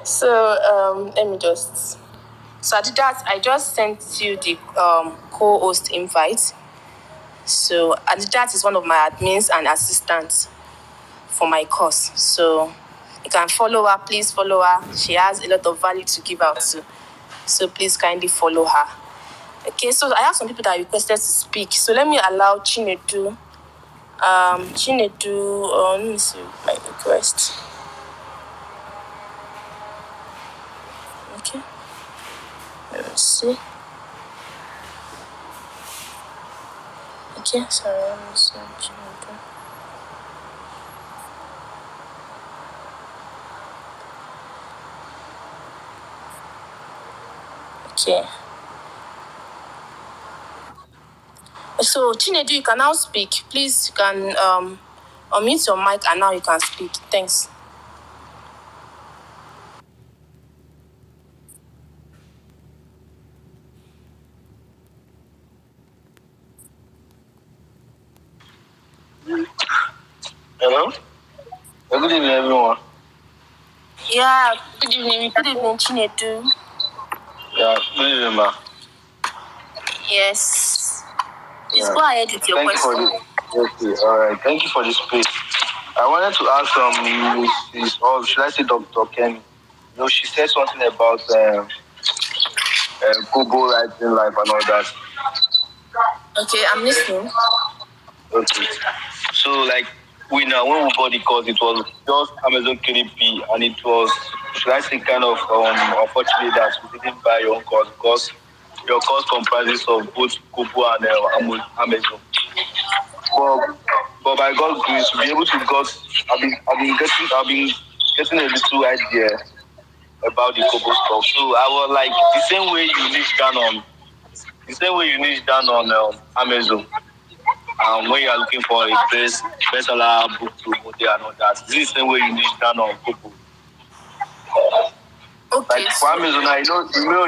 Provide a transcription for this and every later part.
So let me just. So I did that. I just sent you the co-host invite. So Adidat is one of my admins and assistants for my course. So you can follow her. Please follow her. She has a lot of value to give out to. So please kindly follow her. Okay, so I have some people that requested to speak. So let me allow Chinedu. Let me see my request. Okay, let me see. Okay, sorry, let me see Chinedu. Okay. So Chinedu, you can now speak. Please, you can unmute your mic and now you can speak. Thanks. Hello? Good evening, everyone. Yeah, good evening. Good evening, Chinedu. Yeah, good evening, ma. Yes. Please go ahead with your question. Okay, all right. Thank you for the space. I wanted to ask or should I say Dr. Kenny? She said something about Kobo writing life and all that. Okay, I'm listening. Okay. So, like, when we bought the course, it was just Amazon KDP, and it was, should I say, kind of unfortunate that we didn't buy your own course because your course comprises of both Kobo and Amazon. But by God's grace, we'll be able to I've been getting a little idea about the Kobo stuff. So I was like, the same way you niche down on Amazon. When you are looking for a bestseller book to model and all that, this is the same way you niche down on Kobo. Okay. Like for Amazon,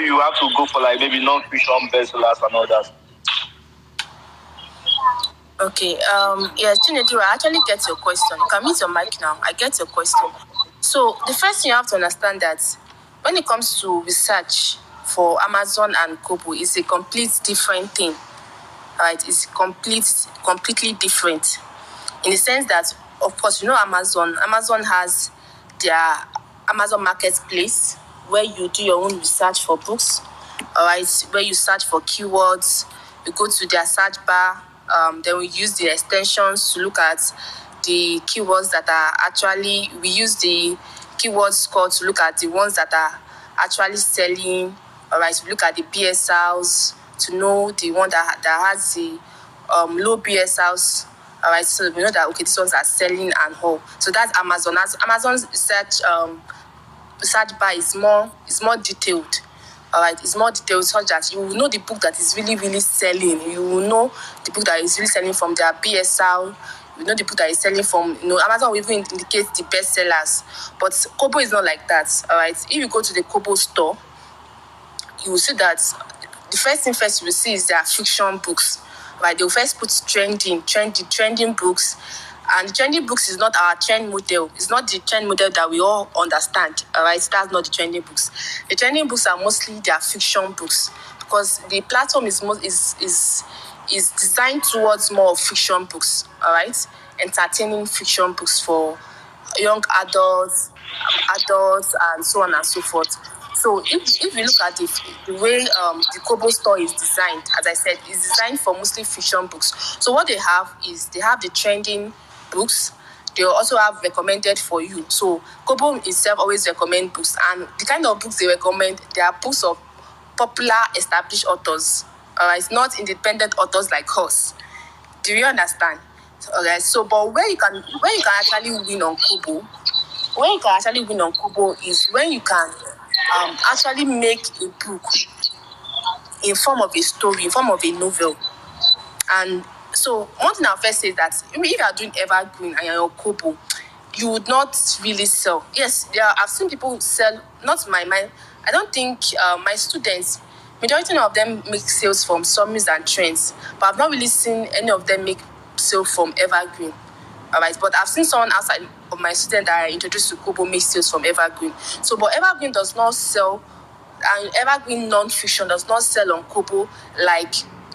you have to go for like maybe non-fiction bestsellers and all that. Okay. Yes, Chinedu, I actually get your question. You can mute your mic now. I get your question. So the first thing you have to understand that when it comes to research for Amazon and Kobo, it's a complete different thing. Right? It's completely different. In the sense that, of course, Amazon. Amazon has their Amazon Marketplace where you do your own research for books. All right, where you search for keywords. You go to their search bar. Then we use the extensions to look at the keywords that are actually. We use the keyword score to look at the ones that are actually selling. All right, we look at the BSLs to know the one that has the low BSLs. All right, so we know that okay, these ones are selling and all. So that's Amazon. As Amazon's research bar is more detailed. All right, it's more detailed such that you will know the book that is really, really selling. You will know the book that is really selling from their BSL. You know the book that is selling from, Amazon will even indicate the bestsellers. But Kobo is not like that. All right, if you go to the Kobo store, you will see that the first thing first you will see is their fiction books. Right, they'll first put trending books. And trending books is not our trend model. It's not the trend model that we all understand. All right, that's not the trending books. The trending books are mostly their fiction books because the platform is designed towards more of fiction books. All right, entertaining fiction books for young adults, and so on and so forth. So if you look at the way the Kobo store is designed, as I said, it's designed for mostly fiction books. So what they have is they have the trending books. They also have recommended for you. So Kobo itself always recommend books, and the kind of books they recommend, they are books of popular established authors. All right, not independent authors like us. Do you understand? Okay, so but where you can actually win on Kobo, when you can actually win on Kobo is when you can actually make a book in form of a story, in form of a novel. And so one thing I'll first say is that if you are doing Evergreen and you're on Kobo, you would not really sell. Yes, I've seen people sell, not my mind. I don't think my students, majority of them make sales from summaries and trends, but I've not really seen any of them make sale from Evergreen. All right, but I've seen someone outside of my student that I introduced to Kobo make sales from Evergreen. So, but Evergreen does not sell, and Evergreen non-fiction does not sell on Kobo like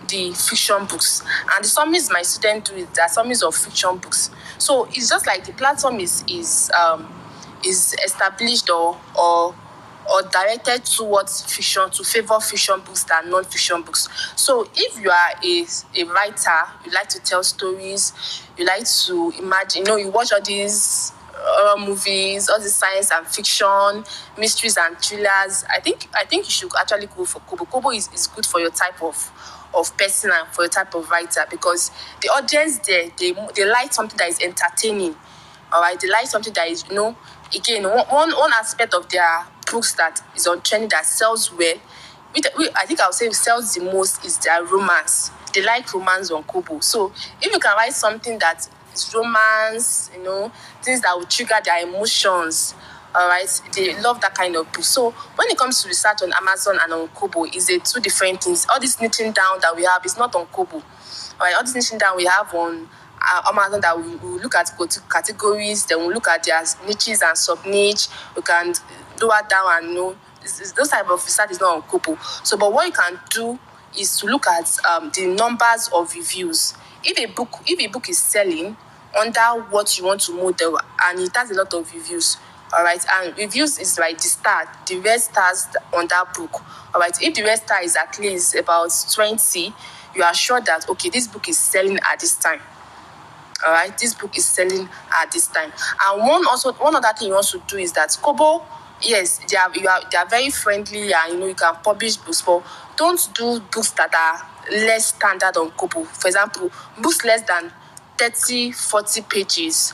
the fiction books. And the summaries my students do is that summaries of fiction books. So it's just like the platform is established or directed towards fiction, to favor fiction books than non-fiction books. So if you are a writer, you like to tell stories, you like to imagine, you watch all these movies, all the science and fiction, mysteries and thrillers, I think you should actually go for Kobo. Kobo is good for your type of person and for your type of writer, because the audience there, they like something that is entertaining. All right, they like something that is, again, one aspect of their books that is on trending that sells well, I think I would say sells the most, is their romance. They like romance on Kobo. So if you can write something that is romance, things that will trigger their emotions, all right, they love that kind of book. So when it comes to research on Amazon and on Kobo, is a two different things. All this niching down that we have is not on Kobo. All right, all this niching down we have on Amazon, that we look at categories, then we look at their niches and sub-niche. We can lower down and those type of research is not on Kobo. So, but what you can do is to look at the numbers of reviews. If a book is selling under what you want to model and it has a lot of reviews, all right, and reviews is like the red stars on that book. All right, if the red star is at least about 20, you are sure that, okay, this book is selling at this time. All right, this book is selling at this time. And one other thing you want to do is that Kobo, yes, they are very friendly, and you can publish books, but don't do books that are less standard on Kobo. For example, books less than 30, 40 pages.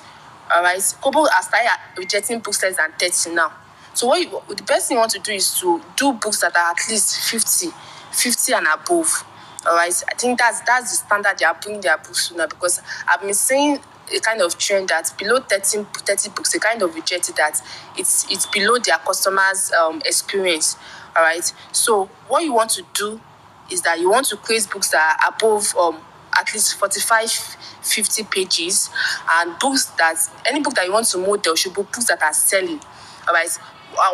All right, Kobo has started rejecting books less than 30 now. So the best thing you want to do is to do books that are at least 50 and above. All right, I think that's the standard they are bringing their books to now, because I've been seeing a kind of trend that below 30 books, they kind of rejected that it's below their customers' experience. All right, so what you want to do is that you want to create books that are above at least 45, 50 pages, and any book that you want to model should be books that are selling. All right,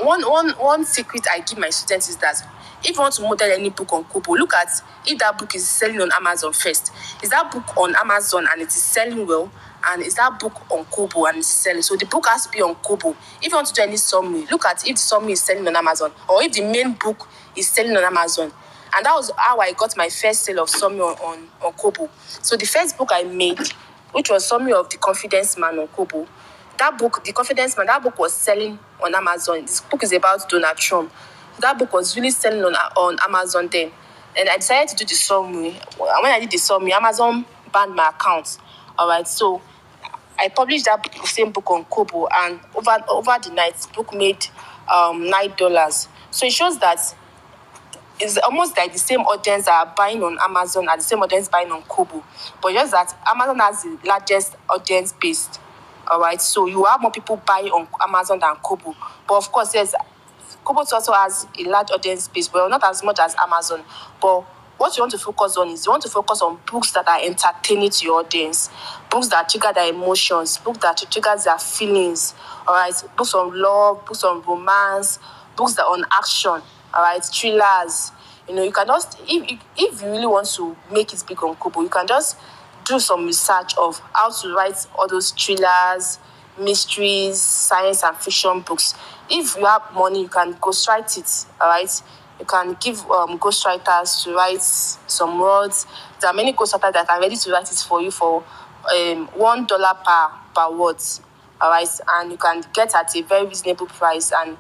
one secret I give my students is that if you want to model any book on Kobo, look at if that book is selling on Amazon first. Is that book on Amazon and it is selling well? And is that book on Kobo and it's selling? So the book has to be on Kobo. If you want to do any summary, look at if the summary is selling on Amazon, or if the main book is selling on Amazon. And that was how I got my first sale of summary on Kobo. So the first book I made, which was Summary of the Confidence Man on Kobo, that book, The Confidence Man, that book was selling on Amazon. This book is about Donald Trump. That book was really selling on Amazon then. And I decided to do the summary. When I did the summary, Amazon banned my account. All right, so I published that same book on Kobo, and over the night, the book made $9. So it shows that it's almost like the same audience that are buying on Amazon and the same audience buying on Kobo, but just that Amazon has the largest audience base. All right, so you have more people buying on Amazon than Kobo. But of course, yes, Kobo also has a large audience base, but not as much as Amazon. But what you want to focus on is you want to focus on books that are entertaining to your audience, books that trigger their emotions, books that trigger their feelings. All right, books on love, books on romance, books that are on action. All right, thrillers. You can just, if you really want to make it big on Kobo, you can just do some research of how to write all those thrillers, mysteries, science and fiction books. If you have money, you can ghostwrite it. All right, you can give ghostwriters to write some words. There are many ghostwriters that are ready to write it for you for $1 per word. All right, and you can get at a very reasonable price, and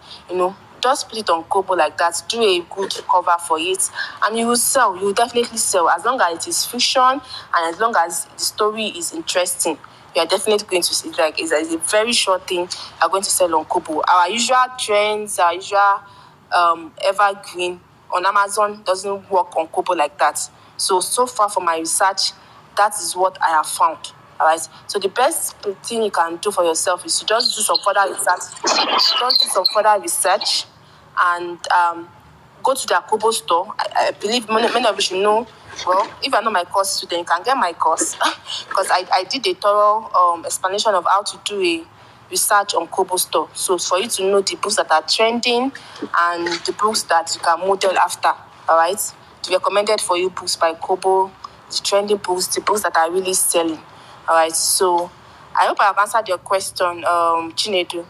just put it on Kobo like that. Do a good cover for it, and you will sell. You will definitely sell, as long as it is fiction and as long as the story is interesting. You are definitely going to see it's a very short thing. You are going to sell on Kobo. Our usual trends, our usual Evergreen on Amazon doesn't work on Kobo like that. So far from my research, that is what I have found. All right. So the best thing you can do for yourself is to just do some further research, and go to their Kobo store. I believe many of you should know Well, if you're not my course student, you can get my course because I did a thorough explanation of how to do a research on Kobo store. So for you to know the books that are trending and the books that you can model after, all right? The recommended for you books by Kobo, the trending books, the books that are really selling, all right? So I hope I have answered your question, Chinedu.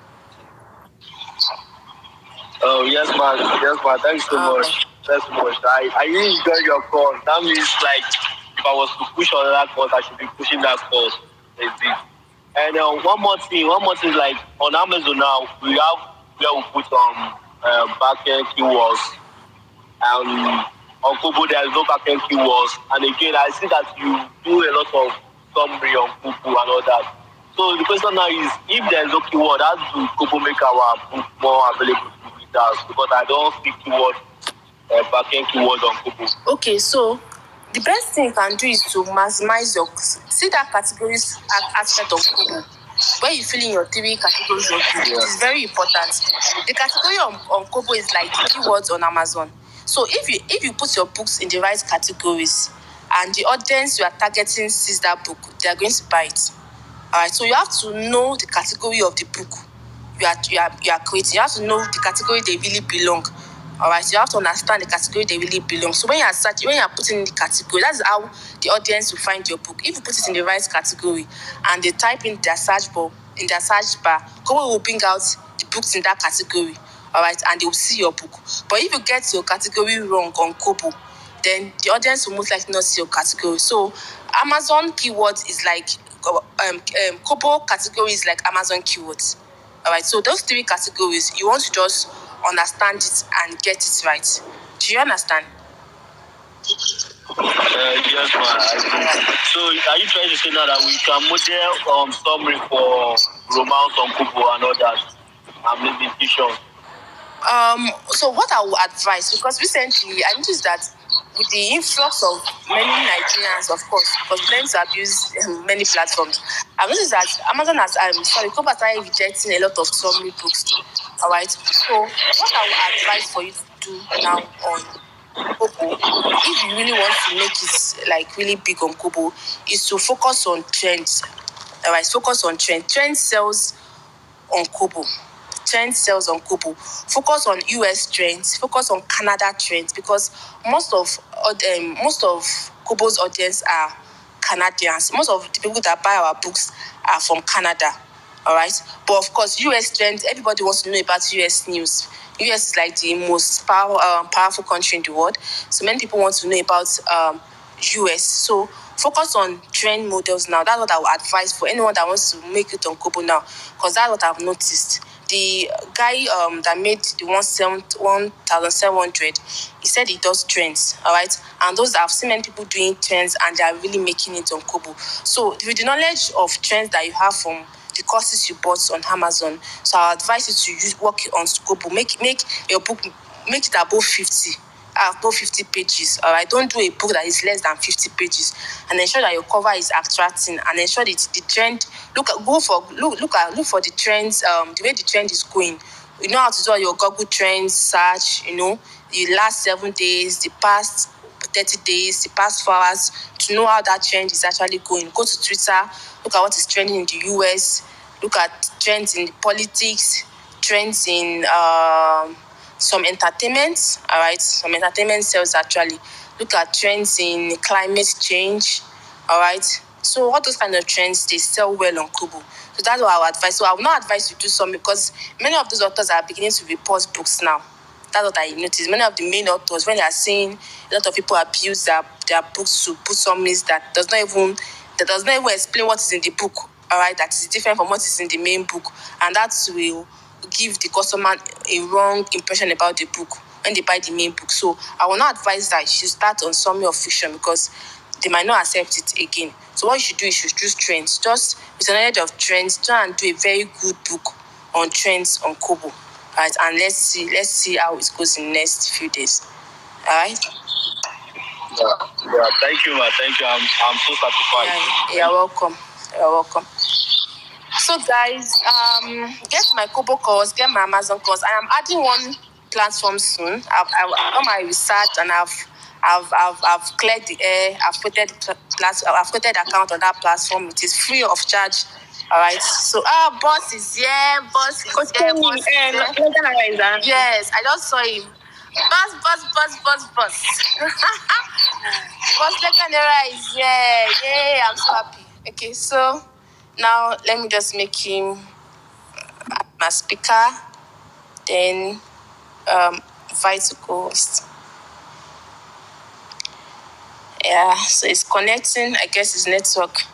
Oh, yes, man. Yes, man. Thanks so much. Thanks so much. I really enjoyed your course. That means, like, if I was to push on that course, I should be pushing that course. Basically. And one more thing, like, on Amazon now, we have where we put backend keywords. On Kobo, there is no backend keywords. And again, I see that you do a lot of summary on Kobo and all that. So the question now is, if there is no keyword, how do Kobo make our book more available to readers? Because I don't see keyword, backend keyword on Kobo. Okay, so the best thing you can do is to maximize your see that categories aspect of Kobo. Where you fill in your three categories of book, it is very important. The category on Kobo is like the keywords on Amazon. So if you put your books in the right categories and the audience you are targeting sees that book, they are going to buy it. All right, so you have to know the category of the book you are creating. You have to know the category they really belong. All right, so you have to understand the category they really belong. So when you are searching, when you are putting in the category, that's how the audience will find your book. If you put it in the right category and they type in their search bar, Google will bring out the books in that category. All right, and they will see your book. But if you get your category wrong on Kobo, then the audience will most likely not see your category. So Amazon keywords is like Kobo category is like Amazon keywords. All right, so those three categories, you want to just understand it and get it right. Do you understand? Yes, man. So are you trying to say now that we can model summary for romance on Kobo and all that, and maybe fiction? So what I would advise, because recently I noticed that with the influx of many Nigerians, of course, because we tend to abuse many platforms, I've noticed that Amazon has, Kobo started rejecting a lot of summary books. All right. So what I would advise for you to do now on Kobo, if you really want to make it like really big on Kobo, is to focus on trends. All right, focus on trend. Trend sells on Kobo. Trend sells on Kobo. Focus on US trends. Focus on Canada trends because most of Kobo's audience are Canadians. Most of the people that buy our books are from Canada. All right, but of course, US trends. Everybody wants to know about US news. US is like the most powerful country in the world. So many people want to know about US. So focus on trend models now. That's what I would advise for anyone that wants to make it on Kobo now, because that's what I've noticed. The guy that made the 1,700, he said he does trends, all right? And those I've seen many people doing trends and they are really making it on Kobo. So with the knowledge of trends that you have from the courses you bought on Amazon, so I advise you to work on Kobo. Make your book, make it above 50 pages. All right, don't do a book that is less than 50 pages, and ensure that your cover is attracting, and ensure that the trend look for the trends, the way the trend is going. You know how to do your Google Trends search, the last 7 days, the past 30 days, the past 4 hours, to know how that trend is actually going. Go to Twitter, look at what is trending in the US, look at trends in politics, trends in some entertainment, all right, some entertainment sales actually. Look at trends in climate change, all right. So all those kind of trends, they sell well on Kobo. So that's what I would advise. So I would not advise you to do some because many of those authors are beginning to report books now. That's what I noticed. Many of the main authors, when they are saying a lot of people abuse their books to put summaries that does not even explain what is in the book, all right, that is different from what is in the main book, and that will give the customer a wrong impression about the book when they buy the main book. So I will not advise that you should start on summary of fiction because they might not accept it again. So what you should do is you should choose trends. Just with an knowledge of trends, try and do a very good book on trends on Kobo. Right, and let's see how it goes in the next few days. All right. Yeah. Thank you, man. Thank you. I'm so satisfied. Yeah, you're welcome. You're welcome. So guys, get my Kobo course, get my Amazon course. I am adding one platform soon. I've done my research and I've I've cleared the air. I've created account on that platform. It is free of charge. All right. So, boss is here. Boss is here. Boss is here. Yes, I just saw him. Boss. Boss Legalnaira is here. Yay, I'm so happy. Okay, so now let me just make him my speaker. Then invite to co-host. Yeah, so it's connecting. I guess it's network.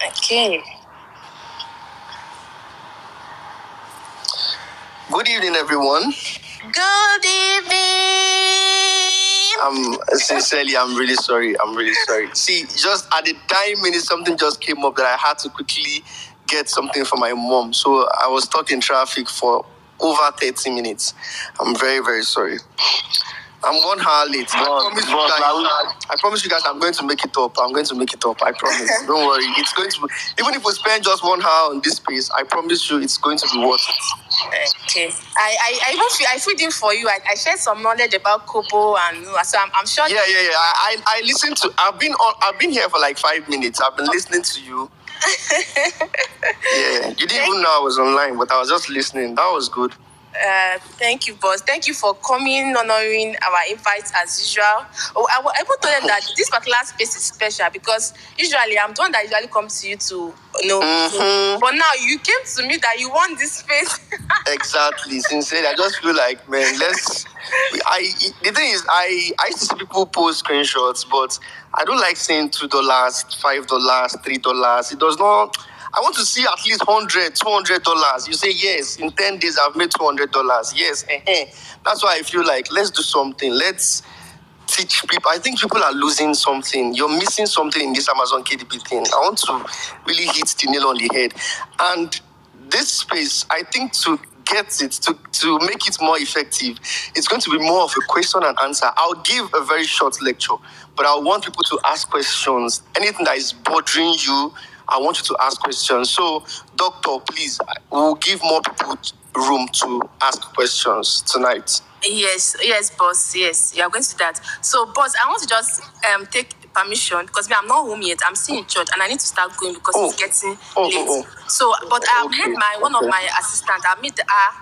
Okay. Good evening, everyone. Good evening. Sincerely, I'm really sorry. See, just at the time minute, something just came up that I had to quickly get something for my mom. So I was stuck in traffic for over 30 minutes. I'm very, very sorry. I'm 1 hour late. I promise you guys I'm going to make it up. I promise. Don't worry. It's going to, even if we spend just 1 hour on this space, I promise you it's going to be worth it. Okay. I feed in for you. I shared some knowledge about Kobo and so I'm sure. Yeah. I listened to. I've been here for like 5 minutes. I've been listening to you. Yeah, you didn't even know I was online, but I was just listening. That was good. Thank you, boss. Thank you for coming, honoring our invite as usual. I put told them that this particular space is special because usually I'm the one that usually comes to you to but now you came to me that you want this space. Exactly. Sincerely, I just feel like, man, the thing is, I used to see people post screenshots, but I don't like saying $2, $5, $3. It does not. I want to see at least $100, $200. You say yes. In 10 days, I've made $200. Yes. That's why I feel like let's do something. Let's teach people. I think people are losing something. You're missing something in this Amazon KDP thing. I want to really hit the nail on the head. And this space, I think to get it, to make it more effective, it's going to be more of a question and answer. I'll give a very short lecture, but I want people to ask questions. Anything that is bothering you, I want you to ask questions. So, doctor, please, we'll give more people room to ask questions tonight. Yes, boss. Yes, you are going to do that. So, boss, I want to just take permission because I'm not home yet. I'm still in church and I need to start going because it's getting late. So, but I have made one of my assistants. I made a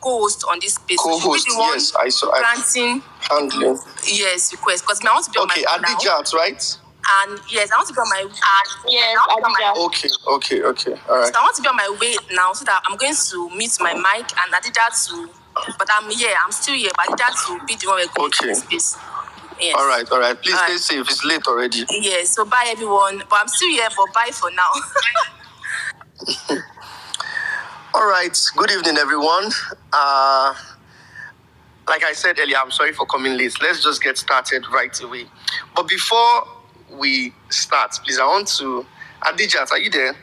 co-host on this space. Co-host, yes, I saw. Granting handling. Yes, request because I want to be on my phone now. Adijat, right? And yes, I want to be on my Okay. All right. So I want to be on my way now so that I'm going to meet my mic and Adija to. But I'm here. I'm still here. But Adija to be the one we're going to space. Yes. All right. Please stay safe. It's late already. Yes. So bye everyone. But I'm still here. But bye for now. All right. Good evening, everyone. Like I said earlier, I'm sorry for coming late. Let's just get started right away. But before we start, please, I want to. Adijat, are you there?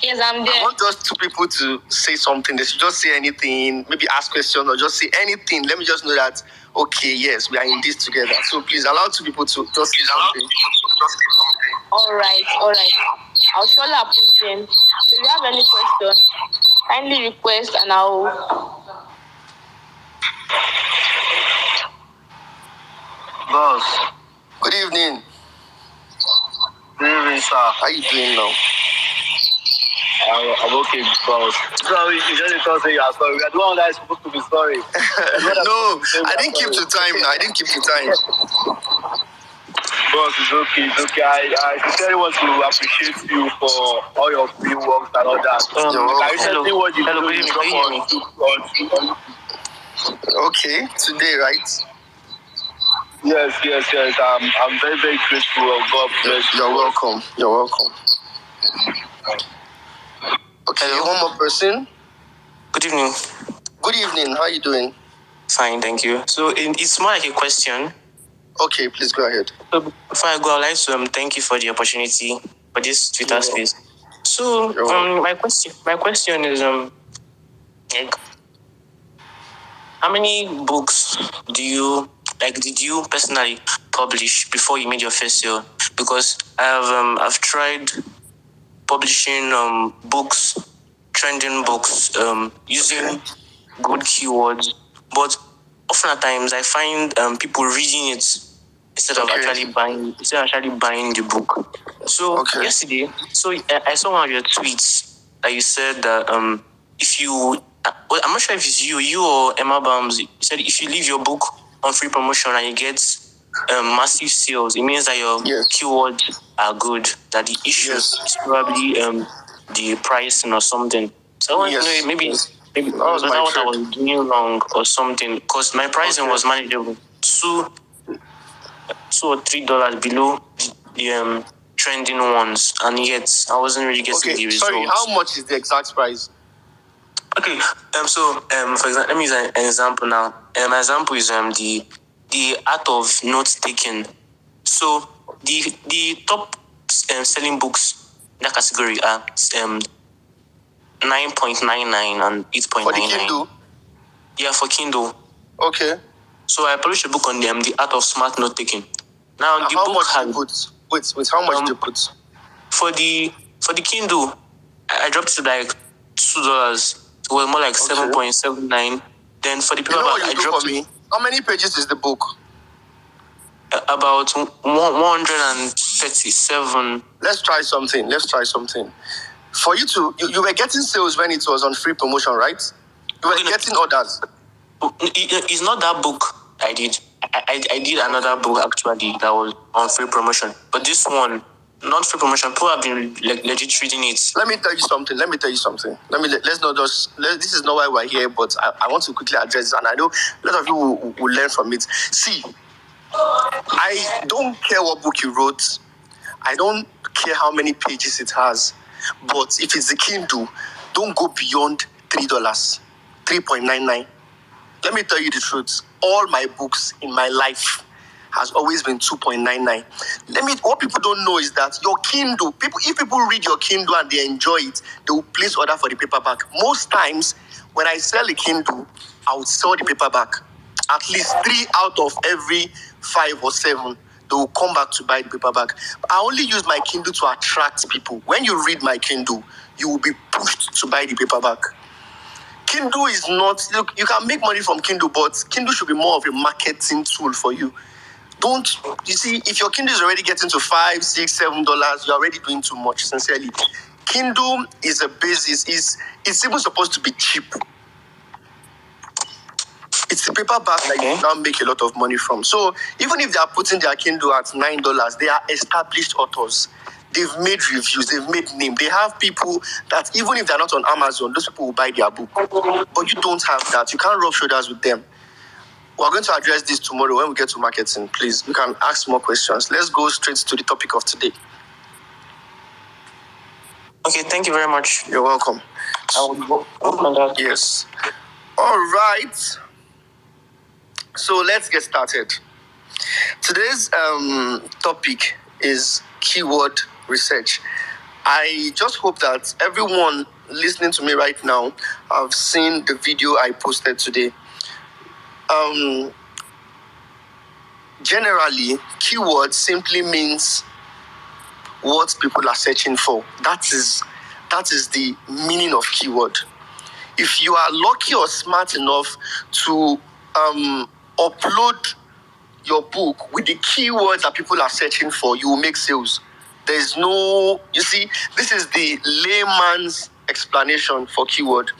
Yes, I'm there. I want just two people to say something. They should just say anything, maybe ask questions or just say anything. Let me just know that, okay, yes, we are in this together. So please allow two people to just say something. All right. I'll surely approve them. So if you have any question, kindly request and I'll. Boss. Good evening. Good evening, sir. How are you doing now? I'm okay, boss. Sorry, you just told me you are sorry. We are the one that is supposed to be sorry. No, I didn't keep to time now. Boss, it's okay. I sincerely want to appreciate you for all your free works and all that. Okay, today, right? Yes. I'm very, very grateful. God bless you. You're welcome. Okay, hello. One more person. Good evening. Good evening. How are you doing? Fine, thank you. So it's more like a question. Okay, please go ahead. So before I go, I'd like to thank you for the opportunity for this Twitter space. So my question is like, how many books did you personally publish before you made your first sale? Because I've tried publishing trending books, using good keywords, but often at times I find people reading it instead of actually buying the book. So yesterday, I saw one of your tweets that you said that if you, well, I'm not sure if it's you or Emma Bams, you said if you leave your book on free promotion and you get massive sales, it means that your keywords are good. That the issue is probably the pricing or something. So I want to know maybe was that what I was doing wrong or something? Because my pricing was manageable, $2 or $3 below the trending ones, and yet I wasn't really getting the results. Sorry, how much is the exact price? Okay, so for example, let me use an example now. My example is the art of note taking. So the top selling books in that category are 9.99 and 8.99. For the Kindle? Yeah, for Kindle. Okay. So I published a book on the art of smart note taking. Now the how book much has, do you put? Wait, how much do you put? For the Kindle, I dropped it to like $2. It was more like 7.79. Then for the paperback, I dropped it. How many pages is the book? About 137. Let's try something. For you to, you were getting sales when it was on free promotion, right? You were getting orders. It's not that book I did. I did another book actually that was on free promotion. But this one, not free promotion, people have been legit reading it. Let me tell you something. Let's not just, this is not why we're here, but I want to quickly address it, and I know a lot of you will learn from it. See, I don't care what book you wrote. I don't care how many pages it has. But if it's a Kindle, don't go beyond $3, $3.99. Let me tell you the truth. All my books in my life has always been $2.99. What people don't know is that your Kindle, if people read your Kindle and they enjoy it, they will place order for the paperback. Most times, when I sell a Kindle, I would sell the paperback. At least 3 out of every 5 or 7, they will come back to buy the paperback. I only use my Kindle to attract people. When you read my Kindle, you will be pushed to buy the paperback. Kindle is not, look, you can make money from Kindle, but Kindle should be more of a marketing tool for you. You see, if your Kindle is already getting to $5, $6, $7, you're already doing too much, sincerely. Kindle is a basis, it's even supposed to be cheap. It's the paperback that you now make a lot of money from. So even if they are putting their Kindle at $9, they are established authors. They've made reviews, they've made name. They have people that even if they're not on Amazon, those people will buy their book. But you don't have that. You can't rub shoulders with them. We're going to address this tomorrow when we get to marketing. Please, you can ask more questions. Let's go straight to the topic of today. Okay, thank you very much. You're welcome. Yes. All right. So let's get started. Today's topic is keyword research. I just hope that everyone listening to me right now have seen the video I posted today. Generally, keyword simply means what people are searching for. That is the meaning of keyword. If you are lucky or smart enough to upload your book with the keywords that people are searching for, you will make sales. There's no, you see, this is the layman's explanation for keyword.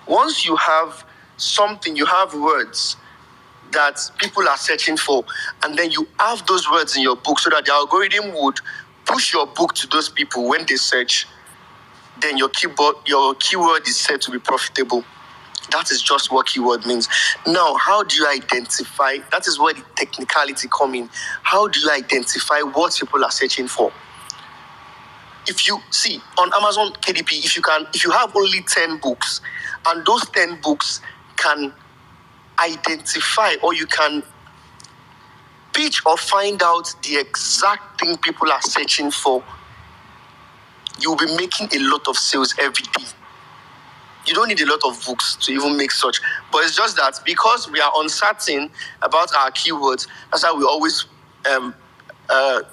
Once you have something, you have words that people are searching for, and then you have those words in your book so that the algorithm would push your book to those people when they search, then your keyword is said to be profitable. That is just what keyword means. Now, how do you identify? That is where the technicality comes in. How do you identify what people are searching for? If you see on Amazon KDP, if you have only 10 books, and those 10 books can identify, or you can pitch or find out the exact thing people are searching for, you'll be making a lot of sales every day. You don't need a lot of books to even make such. But it's just that because we are uncertain about our keywords, that's why we always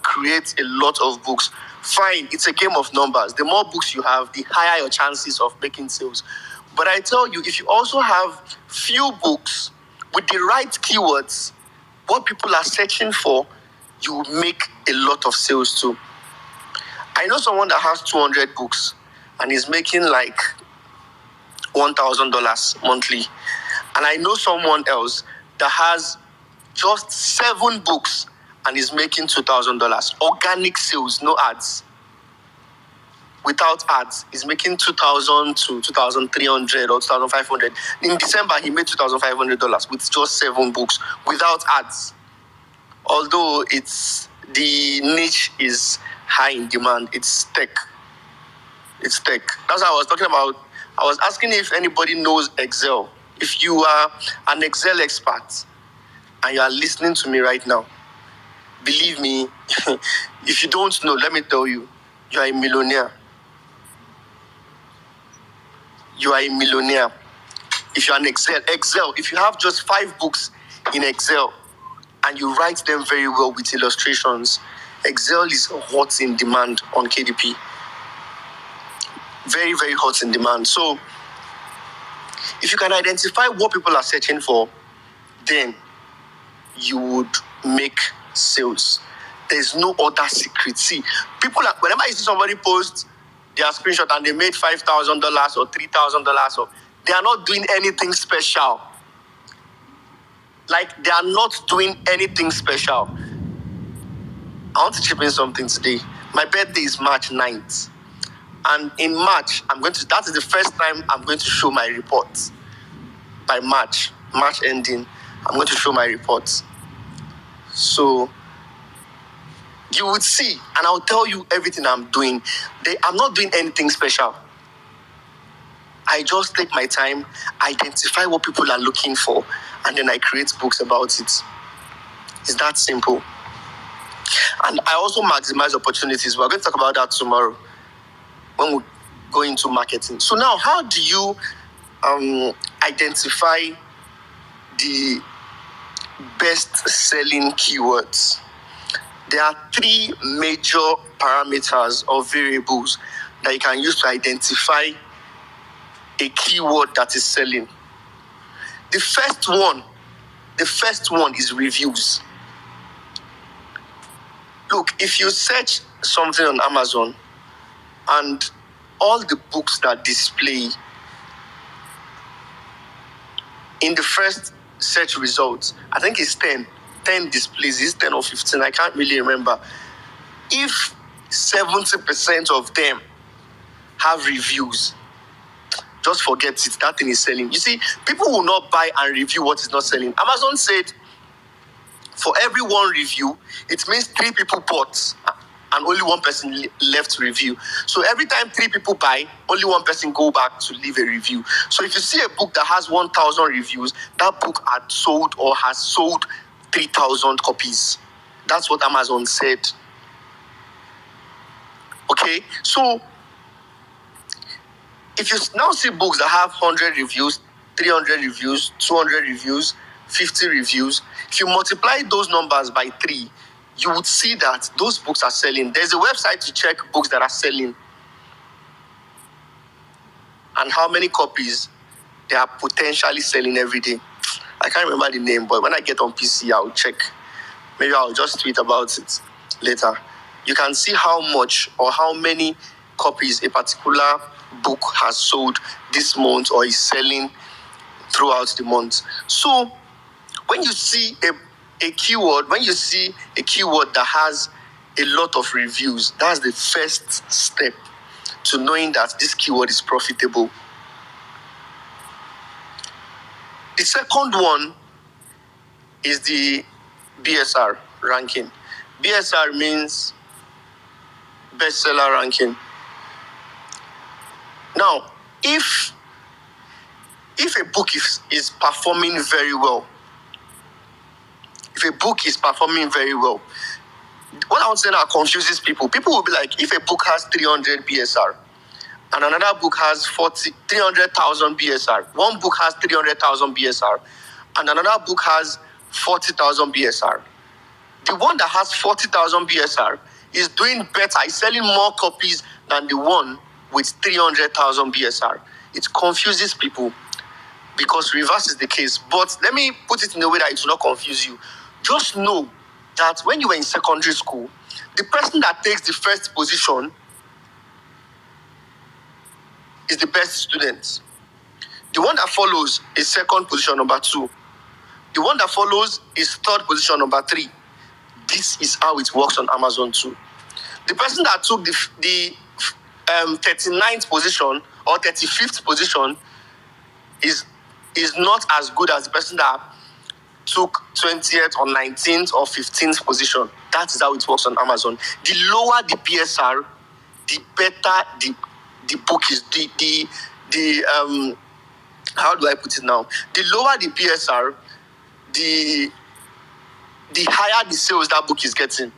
create a lot of books. Fine, it's a game of numbers. The more books you have, the higher your chances of making sales. But I tell you, if you also have few books with the right keywords, what people are searching for, you will make a lot of sales too. I know someone that has 200 books and is making like $1,000 monthly. And I know someone else that has just 7 books and is making $2,000. Organic sales, no ads. Without ads, is making $2,000 to $2,300 or $2,500. In December, he made $2,500 with just 7 books without ads. Although the niche is high in demand, it's tech. It's tech. That's what I was talking about. I was asking if anybody knows Excel. If you are an Excel expert and you are listening to me right now, believe me, if you don't know, let me tell you, you are a millionaire. You are a millionaire. If you're an Excel, if you have just 5 books in Excel and you write them very well with illustrations, Excel is hot in demand on KDP. Very, very hot in demand. So if you can identify what people are searching for, then you would make sales. There's no other secret. See, whenever you see somebody post their screenshot and they made $5,000 or $3,000, or they are not doing anything special. Like, they are not doing anything special. I want to chip in something today. My birthday is March 9th. And in March, that is the first time I'm going to show my reports. By March ending, I'm going to show my reports. So you would see, and I'll tell you everything I'm doing. I'm not doing anything special. I just take my time, identify what people are looking for, and then I create books about it. It's that simple. And I also maximize opportunities. We're going to talk about that tomorrow when we go into marketing. So now, how do you identify the best-selling keywords? There are 3 major parameters or variables that you can use to identify a keyword that is selling. The first one is reviews. Look, if you search something on Amazon and all the books that display in the first search results, I think it's 10 displays, it's 10 or 15, I can't really remember. If 70% of them have reviews, just forget it, that thing is selling. You see, people will not buy and review what is not selling. Amazon said for every 1 review, it means 3 people bought and only 1 person left to review. So every time 3 people buy, only 1 person go back to leave a review. So if you see a book that has 1,000 reviews, that book had sold or has sold 3,000 copies. That's what Amazon said. Okay, so if you now see books that have 100 reviews, 300 reviews, 200 reviews, 50 reviews, if you multiply those numbers by 3, you would see that those books are selling. There's a website to check books that are selling and how many copies they are potentially selling every day. I can't remember the name, but when I get on PC, I'll check. Maybe I'll just tweet about it later. You can see how much or how many copies a particular book has sold this month or is selling throughout the month. So when you see a keyword that has a lot of reviews, that's the first step to knowing that this keyword is profitable. The second one is the BSR ranking. BSR means bestseller ranking. Now, if a book is performing very well, what I want to say now confuses people. People will be like, if a book has 300 BSR and another book has 300,000 BSR, one book has 300,000 BSR and another book has 40,000 BSR. The one that has 40,000 BSR is doing better, is selling more copies than the one with 300,000 BSR. It confuses people because reverse is the case. But let me put it in a way that it will not confuse you. Just know that when you were in secondary school, the person that takes the first position is the best student. The one that follows is second position, number 2. The one that follows is third position, number 3. This is how it works on Amazon too. The person that took the 39th position or 35th position is not as good as the person that took 20th or 19th or 15th position. That is how it works on Amazon. The lower the PSR, the better the book is. How do I put it now? The lower the PSR, the higher the sales that book is getting.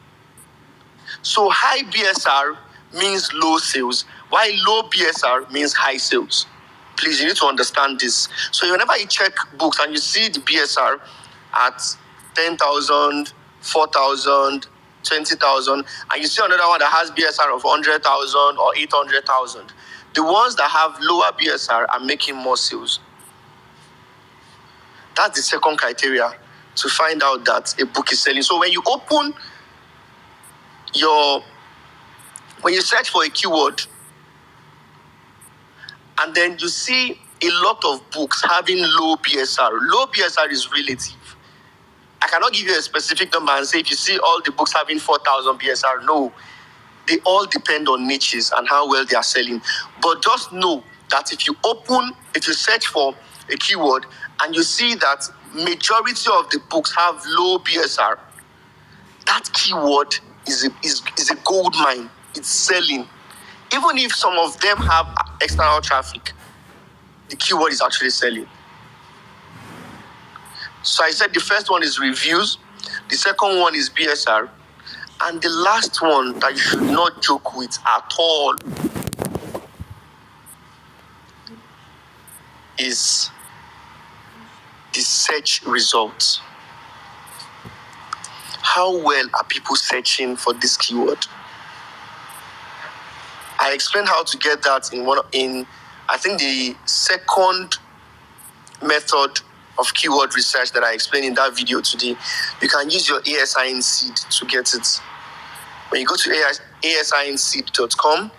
So high BSR means low sales, while low BSR means high sales. Please, you need to understand this. So whenever you check books and you see the BSR at 10,000, 4,000, 20,000, and you see another one that has BSR of 100,000 or 800,000, the ones that have lower BSR are making more sales. That's the second criteria to find out that a book is selling. So when you search for a keyword and then you see a lot of books having low BSR is relative. I cannot give you a specific number and say if you see all the books having 4,000 BSR, no. They all depend on niches and how well they are selling. But just know that if you search for a keyword and you see that majority of the books have low BSR, that keyword is a gold mine. It's selling. Even if some of them have external traffic, the keyword is actually selling. So I said the first one is reviews, the second one is BSR, and the last one that you should not joke with at all is the search results. How well are people searching for this keyword? I explained how to get that in I think the second method of keyword research that I explained in that video today. You can use your ASIN seed to get it. When you go to asinseed.com,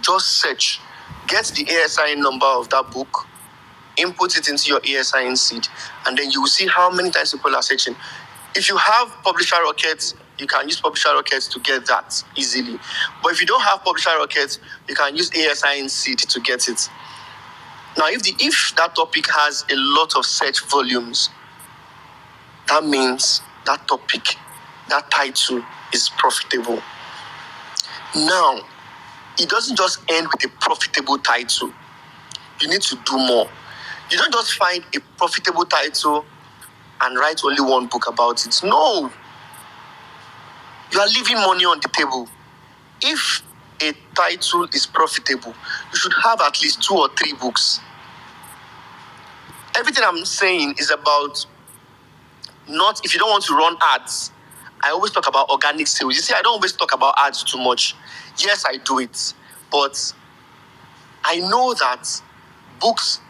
just search, get the ASIN number of that book, input it into your ASIN seed, and then you will see how many times people are searching. If you have Publisher Rocket, you can use Publisher Rocket to get that easily. But if you don't have Publisher Rocket, you can use ASIN seed to get it. Now, if that topic has a lot of search volumes, that means that topic, that title is profitable. Now, it doesn't just end with a profitable title. You need to do more. You don't just find a profitable title and write only one book about it. No. You are leaving money on the table. If a title is profitable, you should have at least 2 or 3 books. Everything I'm saying is about not, if you don't want to run ads, I always talk about organic sales. You see, I don't always talk about ads too much. Yes, I do it. But I know that books,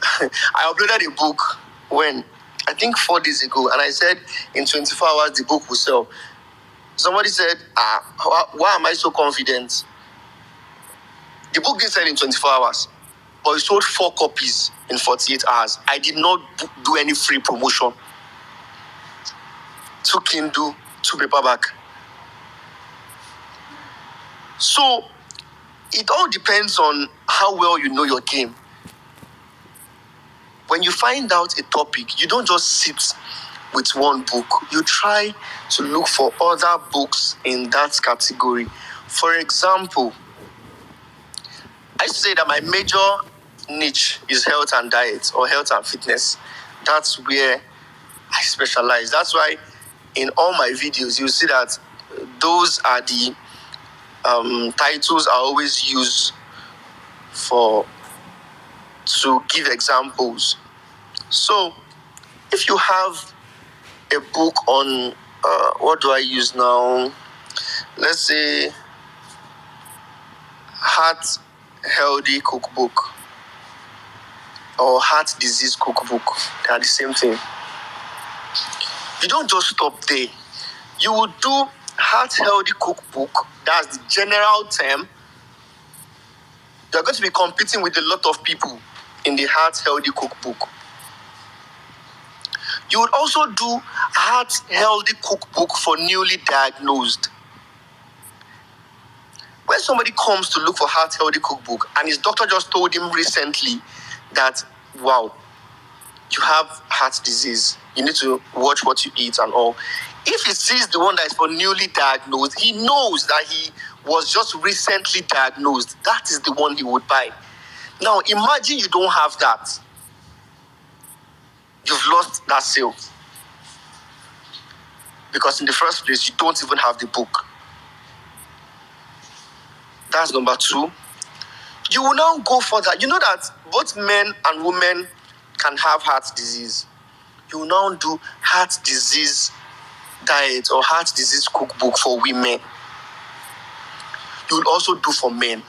I uploaded a book I think 4 days ago, and I said in 24 hours the book will sell. Somebody said, why am I so confident? The book didn't sell in 24 hours, but it sold 4 copies in 48 hours. I did not do any free promotion. 2 Kindle, 2 paperback. So it all depends on how well you know your game. When you find out a topic, you don't just sit with one book. You try to look for other books in that category. For example, I used to say that my major niche is health and diet or health and fitness. That's where I specialize. That's why in all my videos, you see that those are the titles I always use to give examples. So if you have a book on, what do I use now? Let's say Heart Healthy Cookbook. or heart disease cookbook. They are the same thing. You don't just stop there. You will do heart healthy cookbook. That's the general term. You're going to be competing with a lot of people in the heart healthy cookbook. You would also do heart healthy cookbook for newly diagnosed. When somebody comes to look for heart healthy cookbook and his doctor just told him recently that, wow, you have heart disease, you need to watch what you eat and all. If he sees the one that is for newly diagnosed, he knows that he was just recently diagnosed. That is the one he would buy. Now, imagine you don't have that. You've lost that sale. Because in the first place, you don't even have the book. That's number 2. You will now go further. You know that both men and women can have heart disease. You will now do heart disease diet or heart disease cookbook for women. You will also do for men.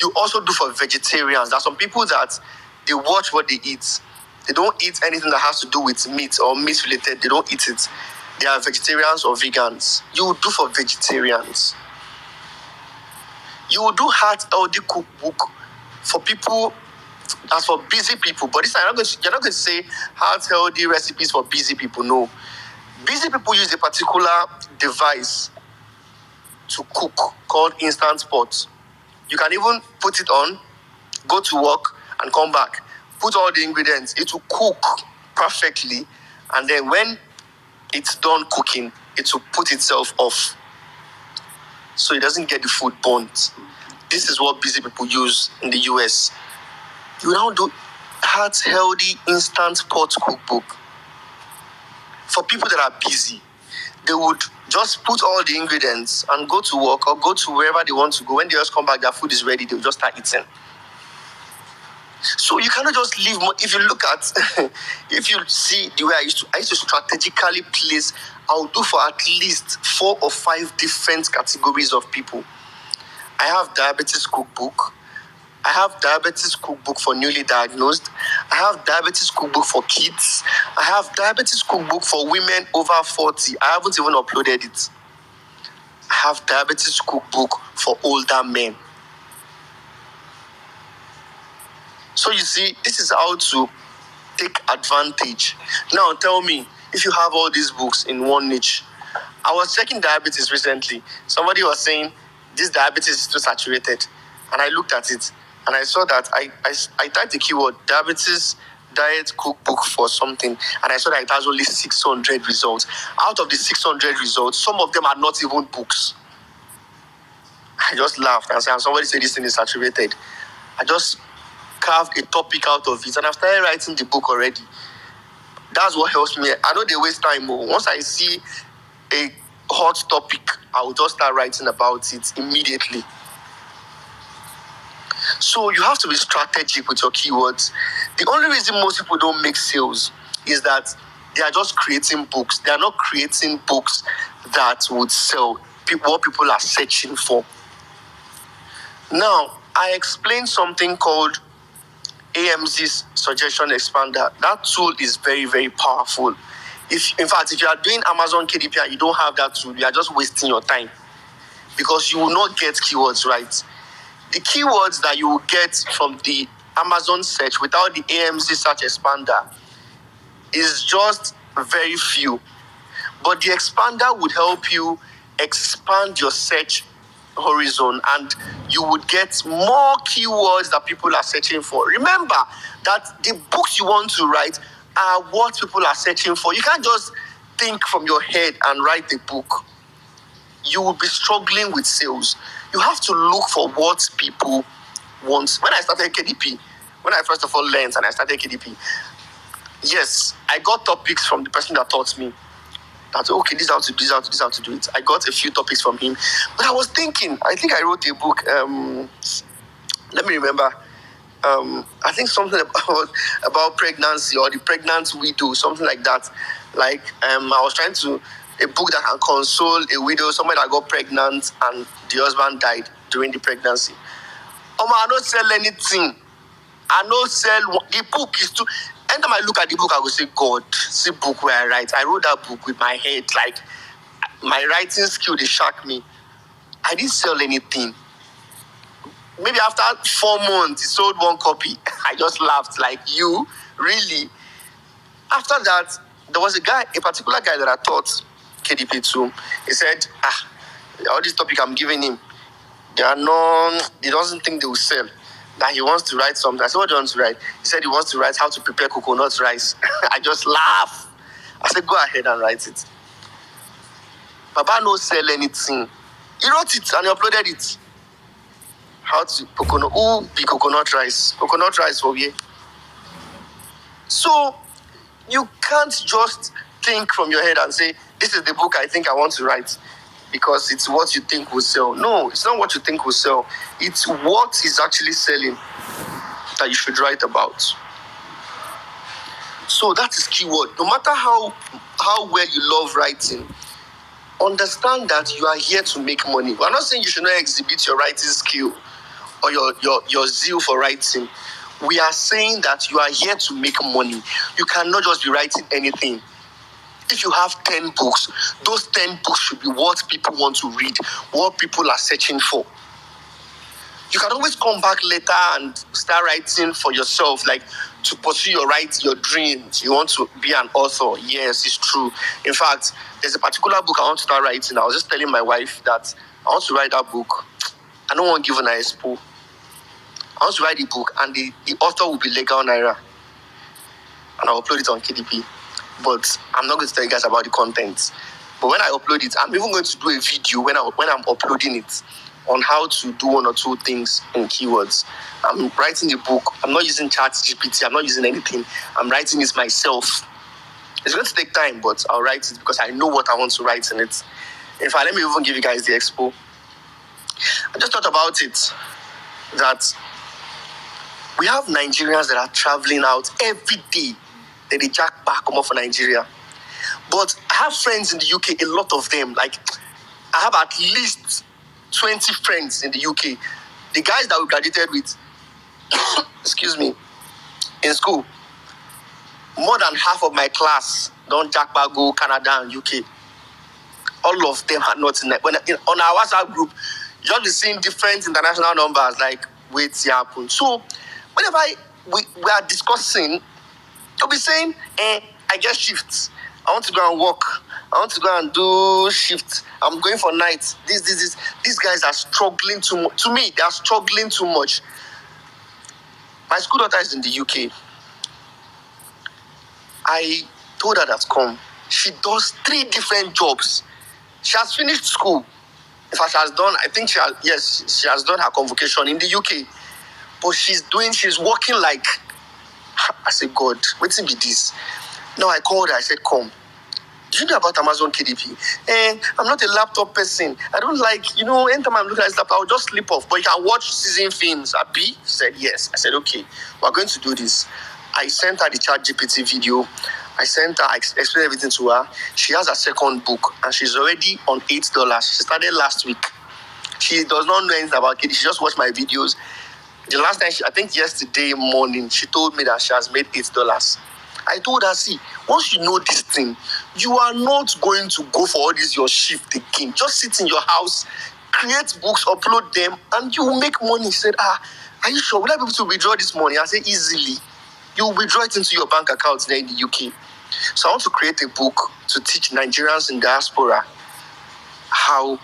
You also do for vegetarians. There are some people that they watch what they eat. They don't eat anything that has to do with meat or meat related. They don't eat it. They are vegetarians or vegans. You will do for vegetarians. You will do heart healthy cookbook for people, as for busy people. But this time you're not going to say heart healthy recipes for busy people. No. Busy people use a particular device to cook called Instant Pot. You can even put it on, go to work, and come back. Put all the ingredients. It will cook perfectly. And then when it's done cooking, it will put itself off. So it doesn't get the food burnt. This is what busy people use in the US. You now do heart healthy instant pot cookbook. For people that are busy, they would just put all the ingredients and go to work or go to wherever they want to go. When they just come back, their food is ready, they'll just start eating. So you cannot just leave. If you look at, if you see the way I used to strategically place, I'll do for at least 4 or 5 different categories of people. I have diabetes cookbook. I have diabetes cookbook for newly diagnosed. I have diabetes cookbook for kids. I have diabetes cookbook for women over 40. I haven't even uploaded it. I have diabetes cookbook for older men. So you see, this is how to take advantage. Now tell me, if you have all these books in one niche. I was checking diabetes recently. Somebody was saying, this diabetes is too saturated. And I looked at it, and I saw that I typed the keyword, diabetes diet cookbook for something, and I saw that it has only 600 results. Out of the 600 results, some of them are not even books. I just laughed and said, somebody said this thing is saturated. I just carved a topic out of it, and I've started writing the book already. That's what helps me. I know they waste time. Once I see a hot topic, I will just start writing about it immediately. So you have to be strategic with your keywords. The only reason most people don't make sales is that they are just creating books. They are not creating books that would sell what people are searching for. Now, I explained something called AMZ's Suggestion Expander. That tool is very, very powerful. If you are doing Amazon KDP and you don't have that tool, you are just wasting your time because you will not get keywords right. The keywords that you will get from the Amazon search without the AMZ Search Expander is just very few. But the expander would help you expand your search horizon, and you would get more keywords that people are searching for. Remember that the books you want to write are what people are searching for. You can't just think from your head and write the book. You will be struggling with sales. You have to look for what people want. When I started KDP, when I first of all learned and I started KDP, yes, I got topics from the person that taught me. That, okay, this is how to do it. I got a few topics from him. But I was thinking, I think I wrote a book, let me remember. I think something about pregnancy or the pregnant widow, something like that. Like, I was trying to, a book that can console a widow, somebody that got pregnant and the husband died during the pregnancy. I don't sell anything. I no sell the book is too. Anytime I look at the book, I go say, God, see book where I write. I wrote that book with my head, like my writing skill, they shock me. I didn't sell anything. Maybe after 4 months, he sold 1 copy. I just laughed, like, you? Really? After that, there was a particular guy that I taught KDP to. He said, all this topic I'm giving him, he doesn't think they will sell. That he wants to write something. I said, what do you want to write? He said he wants to write how to prepare coconut rice. I just laugh. I said, go ahead and write it. Baba no sell anything. He wrote it and he uploaded it. How to coconut rice? Coconut rice for you. So you can't just think from your head and say, this is the book I think I want to write because it's what you think will sell. No, it's not what you think will sell. It's what is actually selling that you should write about. So that is keyword. No matter how well you love writing, understand that you are here to make money. We're not saying you should not exhibit your writing skill or your zeal for writing. We are saying that you are here to make money. You cannot just be writing anything. If you have 10 books, those 10 books should be what people want to read, what people are searching for. You can always come back later and start writing for yourself, like to pursue your dreams. You want to be an author. Yes, it's true. In fact, there's a particular book I want to start writing. I was just telling my wife that I want to write that book. I don't want to give an expo. I want to write the book, and the author will be Legalnairatv. And I'll upload it on KDP. But I'm not going to tell you guys about the content. But when I upload it, I'm even going to do a video when I'm uploading it on how to do 1 or 2 things in keywords. I'm writing the book. I'm not using ChatGPT. I'm not using anything. I'm writing it myself. It's going to take time, but I'll write it because I know what I want to write in it. In fact, let me even give you guys the expo. I just thought about it that we have Nigerians that are traveling out every day. They jack back come off for Nigeria. But I have friends in the UK, a lot of them. Like, I have at least 20 friends in the UK. The guys that we graduated with, excuse me, in school, more than half of my class don't jack back go Canada and UK. All of them are not in that. On our WhatsApp group, you'll be seeing different international numbers, like, wait, happen. So, whenever we are discussing, they'll be saying, I get shifts. I want to go and work. I want to go and do shifts. I'm going for nights. These guys are struggling too much. To me, they are struggling too much. My school daughter is in the UK. I told her that come. She does 3 different jobs. She has finished school. In fact, she has done her convocation in the UK. But she's working like, I said, God, what's be this? Now I called her, I said, come. Do you know about Amazon KDP? I'm not a laptop person. I don't like, anytime I'm looking at this laptop, I'll just slip off. But you can watch season films. Abi? She said, yes. I said, okay, we're going to do this. I sent her the ChatGPT video. I explained everything to her. She has a second book, and she's already on $8. She started last week. She does not know anything about KDP. She just watched my videos. The last time, I think yesterday morning, she told me that she has made $8. I told her, see, once you know this thing, you are not going to go for all this your shift again. Just sit in your house, create books, upload them, and you will make money. She said, are you sure? Will I be able to withdraw this money? I said, easily. You will withdraw it into your bank account there in the UK. So I want to create a book to teach Nigerians in diaspora how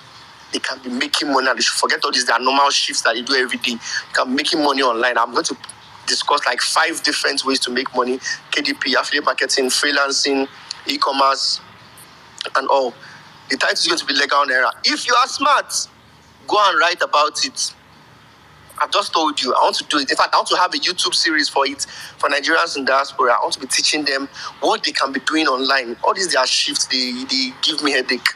they can be making money, and they should forget all these their normal shifts that they do every day. You can be making money online. I'm going to discuss like 5 different ways to make money: KDP, affiliate marketing, freelancing, e-commerce, and all. The title is going to be Legalnairatv. If you are smart, go and write about it. I've just told you, I want to do it. In fact, I want to have a YouTube series for it, for Nigerians in diaspora. I want to be teaching them what they can be doing online. All these their shifts, they give me headache.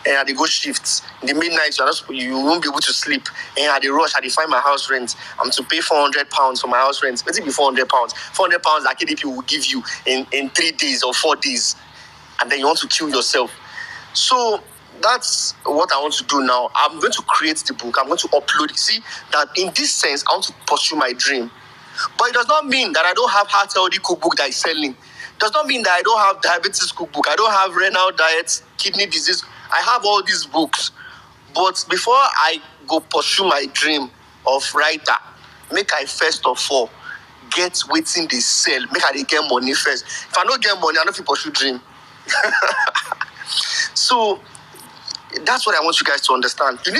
And they go shifts. In the midnight, you won't be able to sleep. And at the rush, I find my house rent. I'm to pay £400 for my house rent. Let it be £400. £400 that KDP will give you in 3 days or 4 days. And then you want to kill yourself. So that's what I want to do now. I'm going to create the book. I'm going to upload it. See, that in this sense, I want to pursue my dream. But it does not mean that I don't have heart healthy cookbook that is selling. It does not mean that I don't have diabetes cookbook. I don't have renal diet, kidney disease. I have all these books. But before I go pursue my dream of writer, make I first of all get wetin dey sell. Make I dey get money first. If I don't get money, I no fit pursue dream. So that's what I want you guys to understand. You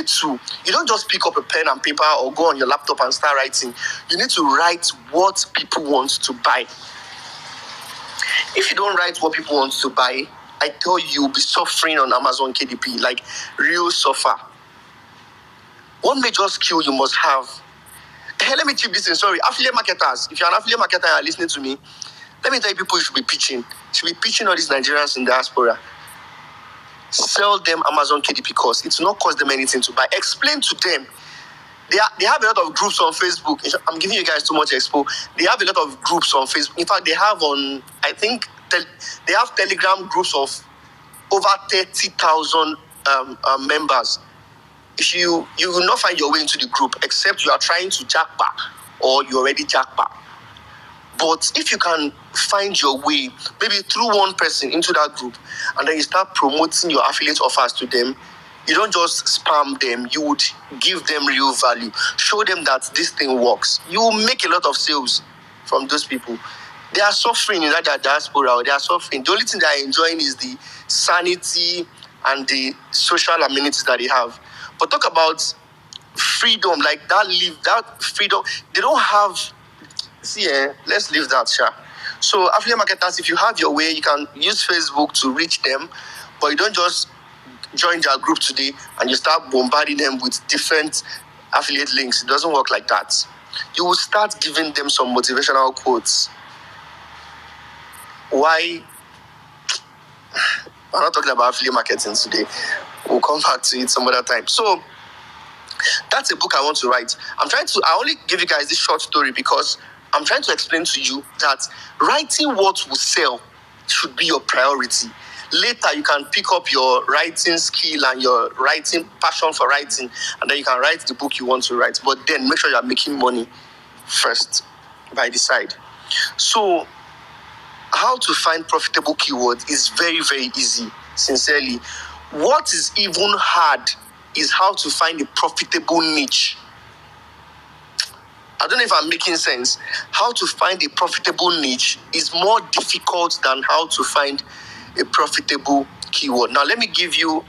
don't just pick up a pen and paper or go on your laptop and start writing. You need to write what people want to buy. If you don't write what people want to buy, I tell you, you'll be suffering on Amazon KDP, like real suffer. One major skill you must have. Hey, let me chip this in. Sorry, affiliate marketers. If you're an affiliate marketer and you're listening to me, let me tell you people you should be pitching. You should be pitching all these Nigerians in diaspora. Sell them Amazon KDP course. It will not cost them anything to buy. Explain to them. They have a lot of groups on Facebook. I'm giving you guys too much expo. They have a lot of groups on Facebook. In fact, they have they have Telegram groups of over 30,000 members. If you will not find your way into the group except you are trying to jackpot or you already jackpot. But if you can find your way, maybe through one person into that group, and then you start promoting your affiliate offers to them, you don't just spam them, you would give them real value. Show them that this thing works. You will make a lot of sales from those people. They are suffering in that diaspora, or they are suffering. The only thing they are enjoying is the sanity and the social amenities that they have. But talk about freedom, like that freedom. They don't have. Let's leave that, sure. So affiliate marketers, if you have your way, you can use Facebook to reach them, but you don't just join their group today and you start bombarding them with different affiliate links. It doesn't work like that. You will start giving them some motivational quotes. Why? I'm not talking about affiliate marketing today. We'll come back to it some other time. So that's a book I want to write. I only give you guys this short story because I'm trying to explain to you that writing what will sell should be your priority. Later, you can pick up your writing skill and your writing passion for writing, and then you can write the book you want to write. But then make sure you're making money first by the side. So how to find profitable keywords is very, very easy, sincerely. What is even hard is how to find a profitable niche. I don't know if I'm making sense. How to find a profitable niche is more difficult than how to find a profitable keyword. Now, let me give you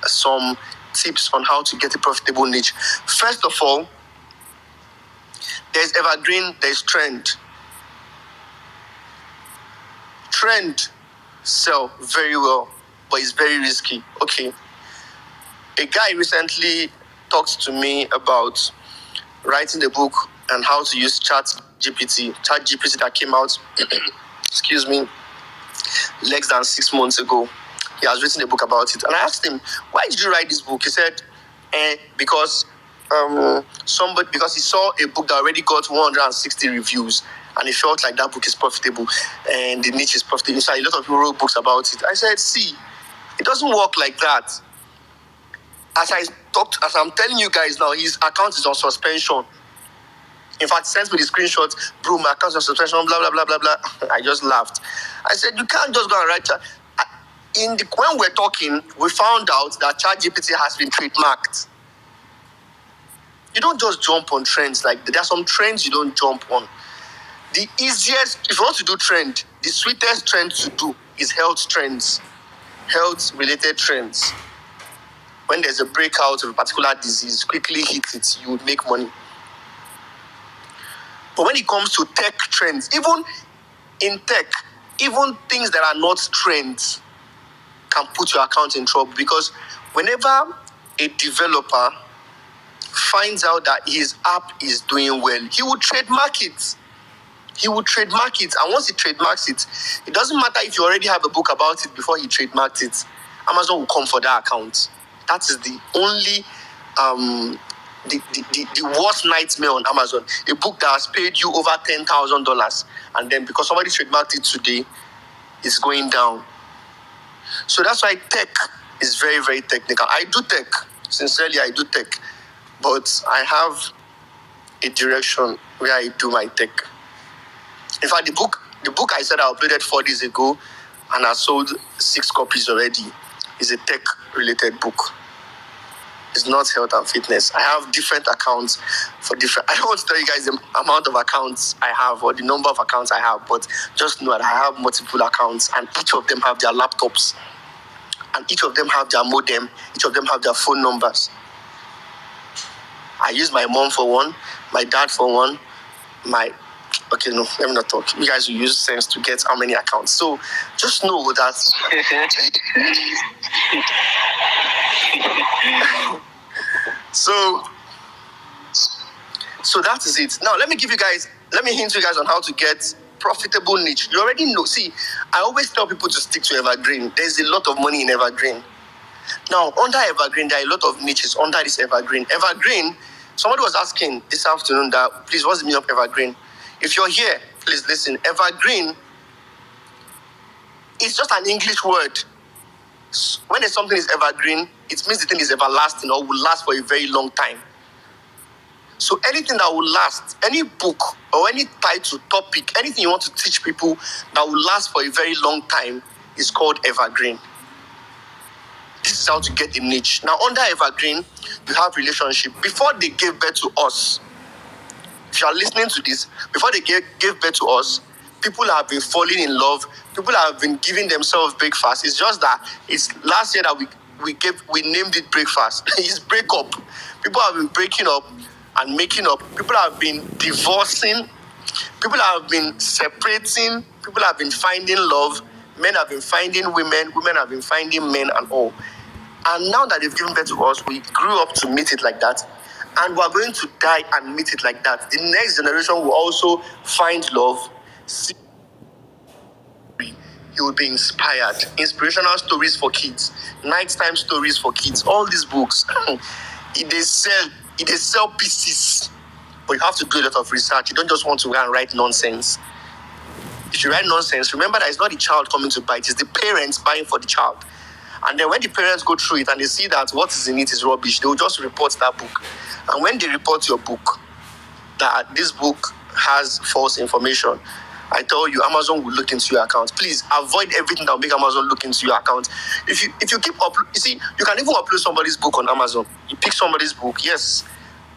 some tips on how to get a profitable niche. First of all, there's Evergreen, there's Trend. Trend sell very well, but it's very risky. Okay. A guy recently talked to me about writing the book and how to use ChatGPT that came out, excuse me, less than 6 months ago. He has written a book about it. And I asked him, why did you write this book? He said, because he saw a book that already got 160 reviews and he felt like that book is profitable and the niche is profitable. So a lot of people wrote books about it. I said, see, it doesn't work like that. As I'm telling you guys now, his account is on suspension. In fact, he sent me the screenshots, bro, my account is on suspension, blah, blah, blah, blah, blah. I just laughed. I said, you can't just go and write chat. When we're talking, we found out that ChatGPT has been trademarked. You don't just jump on trends. Like, there are some trends you don't jump on. The easiest, if you want to do trend, the sweetest trend to do is health trends, health-related trends. When there's a breakout of a particular disease, quickly hit it, you would make money. But when it comes to tech trends, even in tech, even things that are not trends can put your account in trouble, because whenever a developer finds out that his app is doing well, he will trademark it. And once he trademarks it, it doesn't matter if you already have a book about it before he trademarked it. Amazon will come for that account. That is the only the worst nightmare on Amazon. A book that has paid you over $10,000, and then because somebody trademarked it today, it's going down. So that's why tech is very, very technical. I do tech. Sincerely, I do tech. But I have a direction where I do my tech. In fact, the book I said I uploaded 4 days ago and I sold 6 copies already is a tech-related book. It's not health and fitness. I have different accounts for different... I don't want to tell you guys the amount of accounts I have or the number of accounts I have, but just know that I have multiple accounts and each of them have their laptops and each of them have their modem, each of them have their phone numbers. I use my mom for one, my dad for one, okay, no, let me not talk. You guys will use sense to get how many accounts. So just know that. So that is it. Now let me hint you guys on how to get profitable niche. You already know. See, I always tell people to stick to Evergreen. There's a lot of money in Evergreen. Now, under Evergreen, there are a lot of niches under this Evergreen. Evergreen, somebody was asking this afternoon that, please, what's the meaning of Evergreen? If you're here, please listen. Evergreen is just an English word. When something is evergreen, it means the thing is everlasting or will last for a very long time. So anything that will last, any book or any title, topic, anything you want to teach people that will last for a very long time is called Evergreen. This is how to get a niche. Now, under Evergreen, you have relationship. Before they gave birth to us, if you are listening to this, before they gave birth to us, people have been falling in love. People have been giving themselves breakfast. It's just that it's last year that we named it breakfast. It's break up. People have been breaking up and making up. People have been divorcing. People have been separating. People have been finding love. Men have been finding women. Women have been finding men and all. And now that they've given birth to us, we grew up to meet it like that. And we're going to die and meet it like that. The next generation will also find love. You will be inspired. Inspirational stories for kids. Nighttime stories for kids. All these books. They sell pieces. But you have to do a lot of research. You don't just want to go and write nonsense. If you write nonsense, remember that it's not the child coming to buy it. It's the parents buying for the child. And then when the parents go through it and they see that what is in it is rubbish, they will just report that book. And when they report your book, that this book has false information, I tell you, Amazon will look into your account. Please avoid everything that will make Amazon look into your account. If you keep you see, you can even upload somebody's book on Amazon. You pick somebody's book, yes.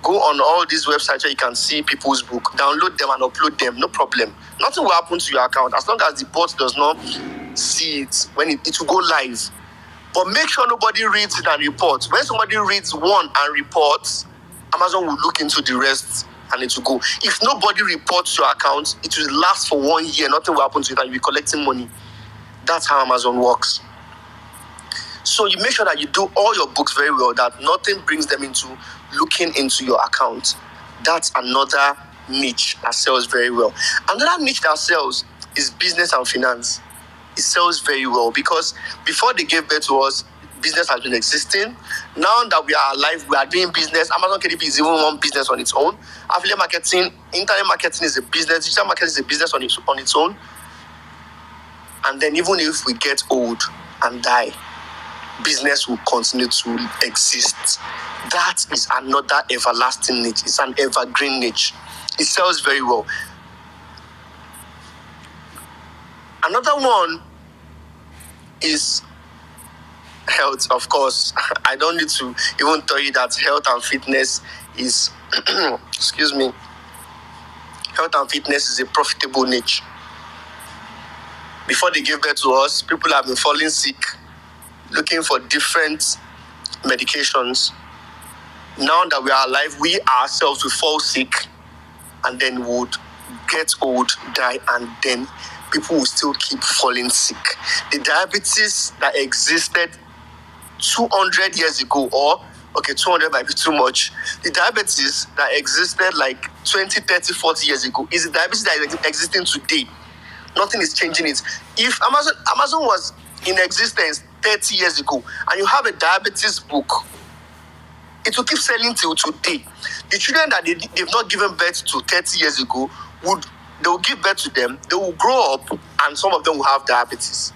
Go on all these websites where you can see people's book, download them and upload them, no problem. Nothing will happen to your account as long as the bot does not see it when it will go live. But make sure nobody reads it and reports. When somebody reads one and reports, Amazon will look into the rest and it will go. If nobody reports your account, it will last for 1 year. Nothing will happen to it and you'll be collecting money. That's how Amazon works. So you make sure that you do all your books very well, that nothing brings them into looking into your account. That's another niche that sells very well. Another niche that sells is business and finance. It sells very well because before they gave birth to us, business has been existing. Now that we are alive, we are doing business. Amazon KDP is even one business on its own. Affiliate marketing, internet marketing is a business. Digital marketing is a business on its own. And then even if we get old and die, business will continue to exist. That is another everlasting niche. It's an evergreen niche. It sells very well. Another one is health, of course. I don't need to even tell you that health and fitness is, health and fitness is a profitable niche. Before they gave birth to us, people have been falling sick, looking for different medications. Now that we are alive, we ourselves will fall sick and then would get old, die, and then people will still keep falling sick. The diabetes that existed 200 years ago, 200 might be too much. The diabetes that existed like 20, 30, 40 years ago is the diabetes that is existing today. Nothing is changing it. If Amazon was in existence 30 years ago and you have a diabetes book, it will keep selling till today. The children that they've not given birth to 30 years ago, they will give birth to them, they will grow up, and some of them will have diabetes.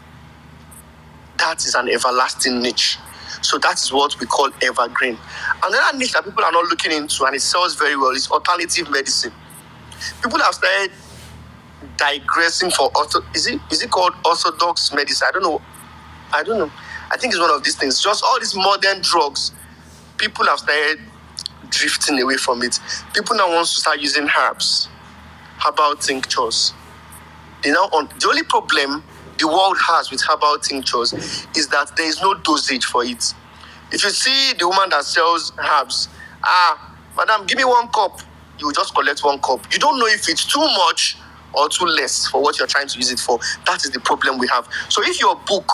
That is an everlasting niche. So that is what we call evergreen. Another niche that people are not looking into and it sells very well is alternative medicine. People have started digressing for is it called orthodox medicine? I don't know. I think it's one of these things. Just all these modern drugs, people have started drifting away from it. People now want to start using herbal tinctures. The only problem the world has with herbal tinctures is that there is no dosage for it. If you see the woman that sells herbs, madam, give me 1 cup, you will just collect 1 cup. You don't know if it's too much or too less for what you're trying to use it for. That is the problem we have. So if your book,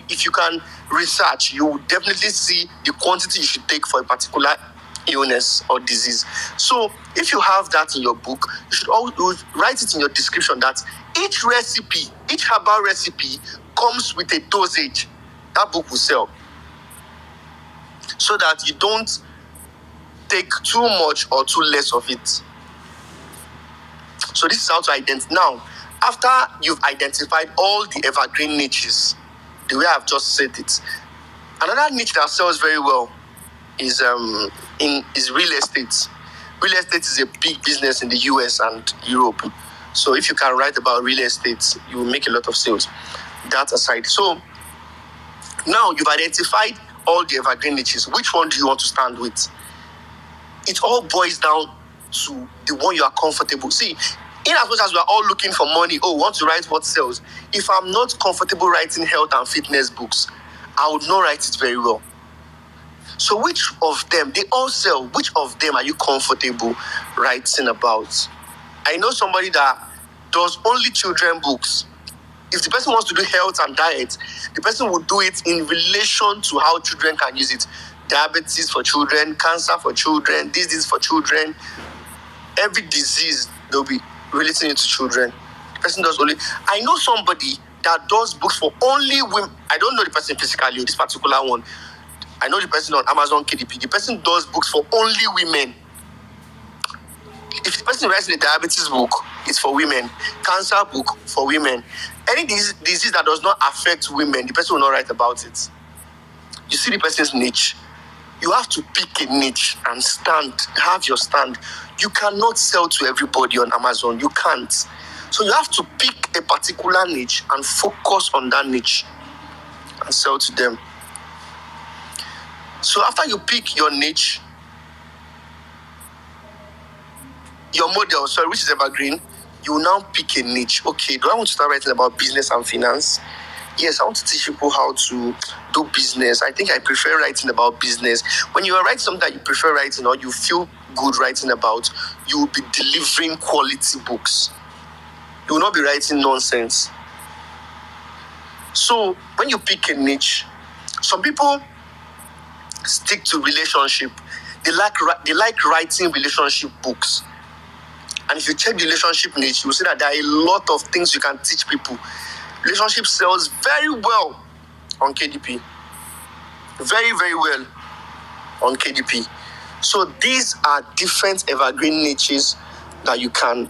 if you can research, you will definitely see the quantity you should take for a particular illness or disease. So if you have that in your book, you should always write it in your description that each herbal recipe comes with a dosage. That book will sell. So that you don't take too much or too less of it. So this is how to identify. Now, after you've identified all the evergreen niches, the way I've just said it, another niche that sells very well is real estate. Real estate is a big business in the US and Europe. So if you can write about real estate, you will make a lot of sales. That aside. So now you've identified all the evergreen niches. Which one do you want to stand with? It all boils down to the one you are comfortable. See, in as much as we are all looking for money, we want to write what sells. If I'm not comfortable writing health and fitness books, I would not write it very well. So which of them, they all sell, which of them are you comfortable writing about? I know somebody that does only children books. If the person wants to do health and diet, the person will do it in relation to how children can use it. Diabetes for children, cancer for children, this for children. Every disease, they'll be relating it to children. The person does only... I know somebody that does books for only women. I don't know the person physically, this particular one. I know the person on Amazon KDP. The person does books for only women. If the person writes the diabetes book, it's for women. Cancer book, for women. Any disease that does not affect women, the person will not write about it. You see the person's niche. You have to pick a niche and have your stand. You cannot sell to everybody on Amazon. You can't. So you have to pick a particular niche and focus on that niche and sell to them. So after you pick your niche, your model, which is evergreen, you will now pick a niche. Okay, do I want to start writing about business and finance? Yes, I want to teach people how to do business. I think I prefer writing about business. When you are writing something that you prefer writing or you feel good writing about, you will be delivering quality books. You will not be writing nonsense. So when you pick a niche, some people stick to relationship. They like writing relationship books. And if you check the relationship niche, you will see that there are a lot of things you can teach people. Relationship sells very well on KDP. Very, very well on KDP. So these are different evergreen niches that you can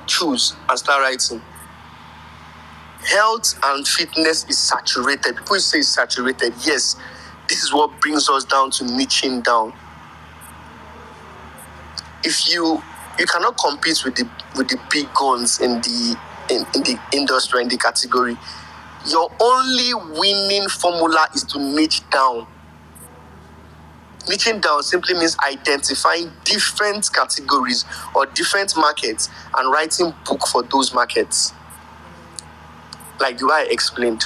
choose and start writing. Health and fitness is saturated. People say it's saturated. Yes, this is what brings us down to niching down. If you cannot compete with the big guns in the industry, in the category, your only winning formula is to niche down. Niching down simply means identifying different categories or different markets and writing book for those markets. Like the way I explained.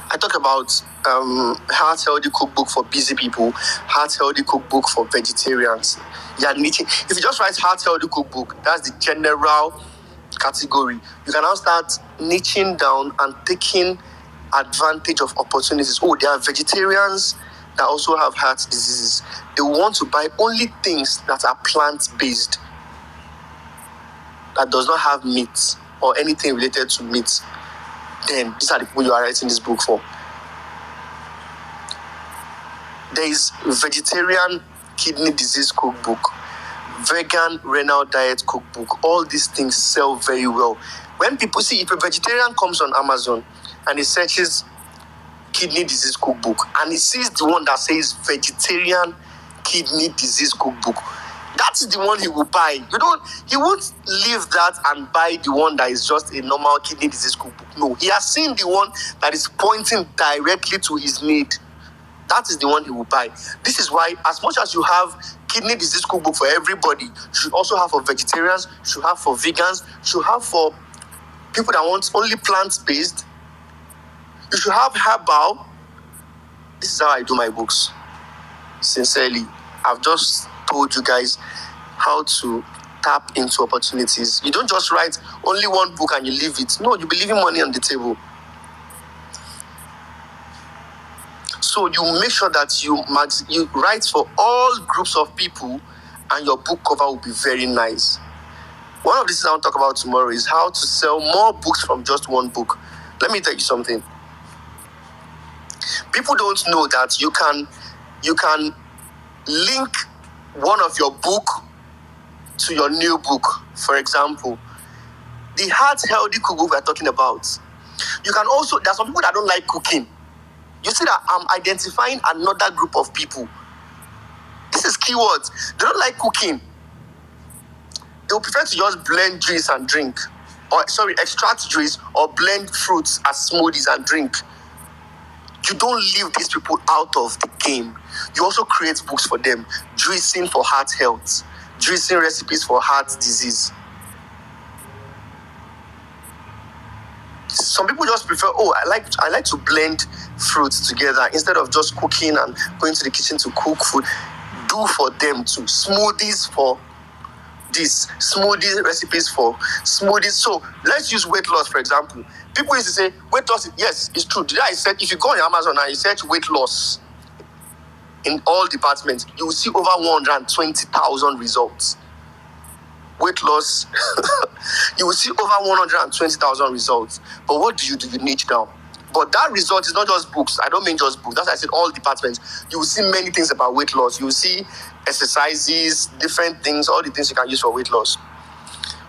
I talk about heart healthy cookbook for busy people, heart healthy cookbook for vegetarians. Yeah, niching. If you just write heart healthy cookbook, that's the general category. You can now start niching down and taking advantage of opportunities. Oh, there are vegetarians that also have heart diseases. They want to buy only things that are plant-based, that does not have meat or anything related to meat. Then these are the people you are writing this book for. There is vegetarian kidney disease cookbook, vegan renal diet cookbook. All these things sell very well. When people see, if a vegetarian comes on Amazon and he searches kidney disease cookbook and he sees the one that says vegetarian kidney disease cookbook, that is the one he will buy. He won't leave that and buy the one that is just a normal kidney disease cookbook. No, he has seen the one that is pointing directly to his need. That is the one he will buy. This is why, as much as you have kidney disease cookbook for everybody, you should also have for vegetarians, you should have for vegans, you should have for people that want only plant-based. You should have herbal. This is how I do my books. Sincerely, I've just told you guys how to tap into opportunities. You don't just write only one book and you leave it. No, you'll be leaving money on the table. So you make sure that you write for all groups of people and your book cover will be very nice. One of the things I want to talk about tomorrow is how to sell more books from just one book. Let me tell you something. People don't know that you can link one of your book to your new book. For example, the heart healthy cookbook we're talking about. You can also, there are some people that don't like cooking. You see that I'm identifying another group of people. This is keywords. They don't like cooking. They will prefer to just blend juice and drink. Extract juice or blend fruits as smoothies and drink. You don't leave these people out of the game. You also create books for them. Juicing for heart health. Juicing recipes for heart disease. Some people just prefer, I like to blend fruits together instead of just cooking and going to the kitchen to cook food. Do for them too. Smoothies for this. Smoothie recipes for smoothies. So let's use weight loss, for example. People used to say, weight loss, yes, it's true. Today I said, if you go on Amazon and you search weight loss in all departments, you will see over 120,000 results. Weight loss, you will see over 120,000 results. But what do? You niche down. But that result is not just books. I don't mean just books. That's why I said all departments. You will see many things about weight loss. You will see exercises, different things, all the things you can use for weight loss.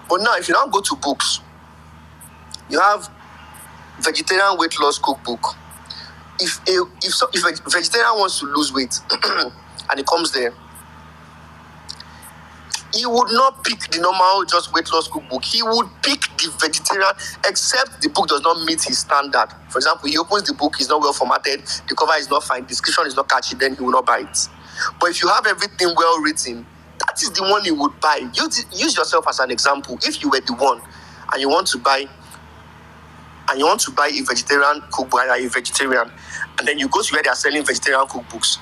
But now, if you now go to books, you have vegetarian weight loss cookbook. If a vegetarian wants to lose weight and it comes there, he would not pick the normal just weight loss cookbook. He would pick the vegetarian, except the book does not meet his standard. For example, he opens the book, it's not well formatted, the cover is not fine, the description is not catchy, then he will not buy it. But if you have everything well written, that is the one he would buy. Use yourself as an example. If you were the one and you want to buy a vegetarian cookbook, and you're a vegetarian, and then you go to where they are selling vegetarian cookbooks,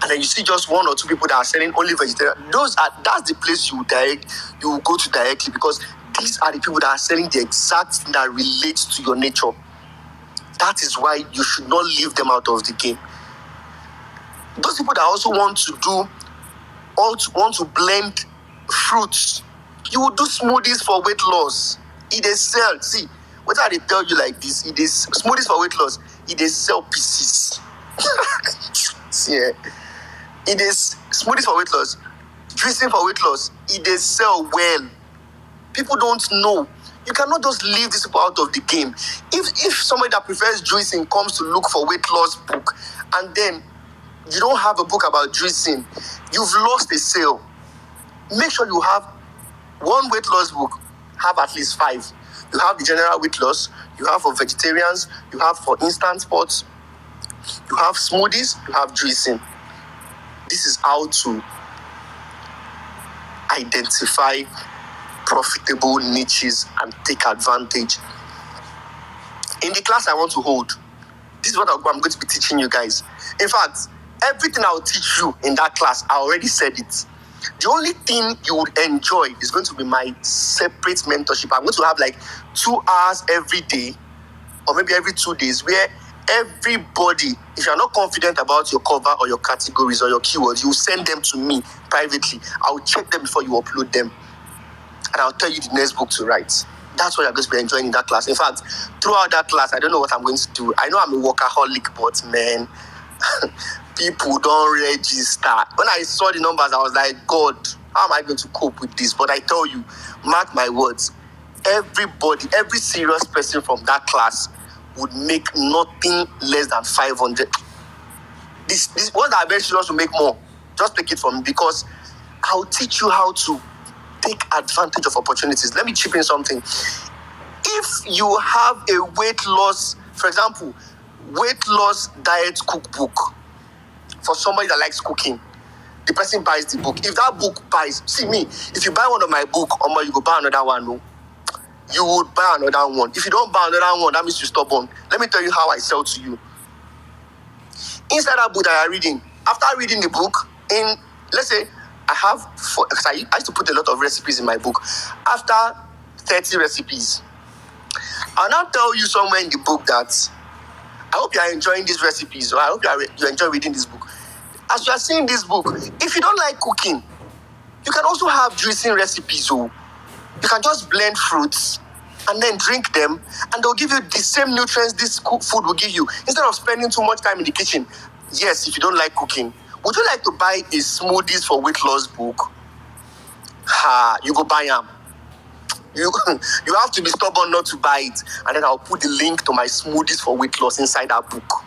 and then you see just one or two people that are selling only vegetarian, that's the place you will go to directly, because these are the people that are selling the exact thing that relates to your nature. That is why you should not leave them out of the game. Those people that also want to blend fruits, you will do smoothies for weight loss. It is sell. See, what I tell you like this, it is smoothies for weight loss, it is sell pieces. See, it is smoothies for weight loss, juicing for weight loss, it is sell well. People don't know. You cannot just leave these people out of the game. If somebody that prefers juicing comes to look for weight loss book, and then you don't have a book about juicing, you've lost a sale. Make sure you have one weight loss book, have at least 5. You have the general weight loss, you have for vegetarians, you have for instant pots, you have smoothies, you have juicing. This is how to identify profitable niches and take advantage. In the class I want to hold, this is what I'm going to be teaching you guys. In fact, everything I will teach you in that class, I already said it. The only thing you would enjoy is going to be my separate mentorship. I'm going to have like 2 hours every day, or maybe every 2 days, where everybody, if you're not confident about your cover or your categories or your keywords, you send them to me privately. I'll check them before you upload them, and I'll tell you the next book to write. That's what you're going to be enjoying in that class. In fact, throughout that class, I don't know what I'm going to do. I know I'm a workaholic, but man, people don't register. When I saw the numbers, I was like, God, how am I going to cope with this? But I tell you, mark my words, everybody, every serious person from that class would make nothing less than 500. This ones that are very serious to make more. Just take it from me, because I'll teach you how to take advantage of opportunities. Let me chip in something. If you have a weight loss, for example, weight loss diet cookbook for somebody that likes cooking, the person buys the book. If that book buys, see me, if you buy one of my book, you go buy another one. No, you would buy another one. If you don't buy another one, that means you're stubborn. Let me tell you how I sell to you. Inside that book that you're reading, after reading the book, in, let's say, I used to put a lot of recipes in my book. After 30 recipes, I'll now tell you somewhere in the book that I hope you are enjoying these recipes, or I hope you enjoy reading this book. As you are seeing this book, if you don't like cooking, you can also have juicing recipes. You can just blend fruits and then drink them, and they'll give you the same nutrients this food will give you, instead of spending too much time in the kitchen. Yes, if you don't like cooking, would you like to buy a smoothies for weight loss book? You go buy them. You have to be stubborn not to buy it, and then I'll put the link to my smoothies for weight loss inside that book.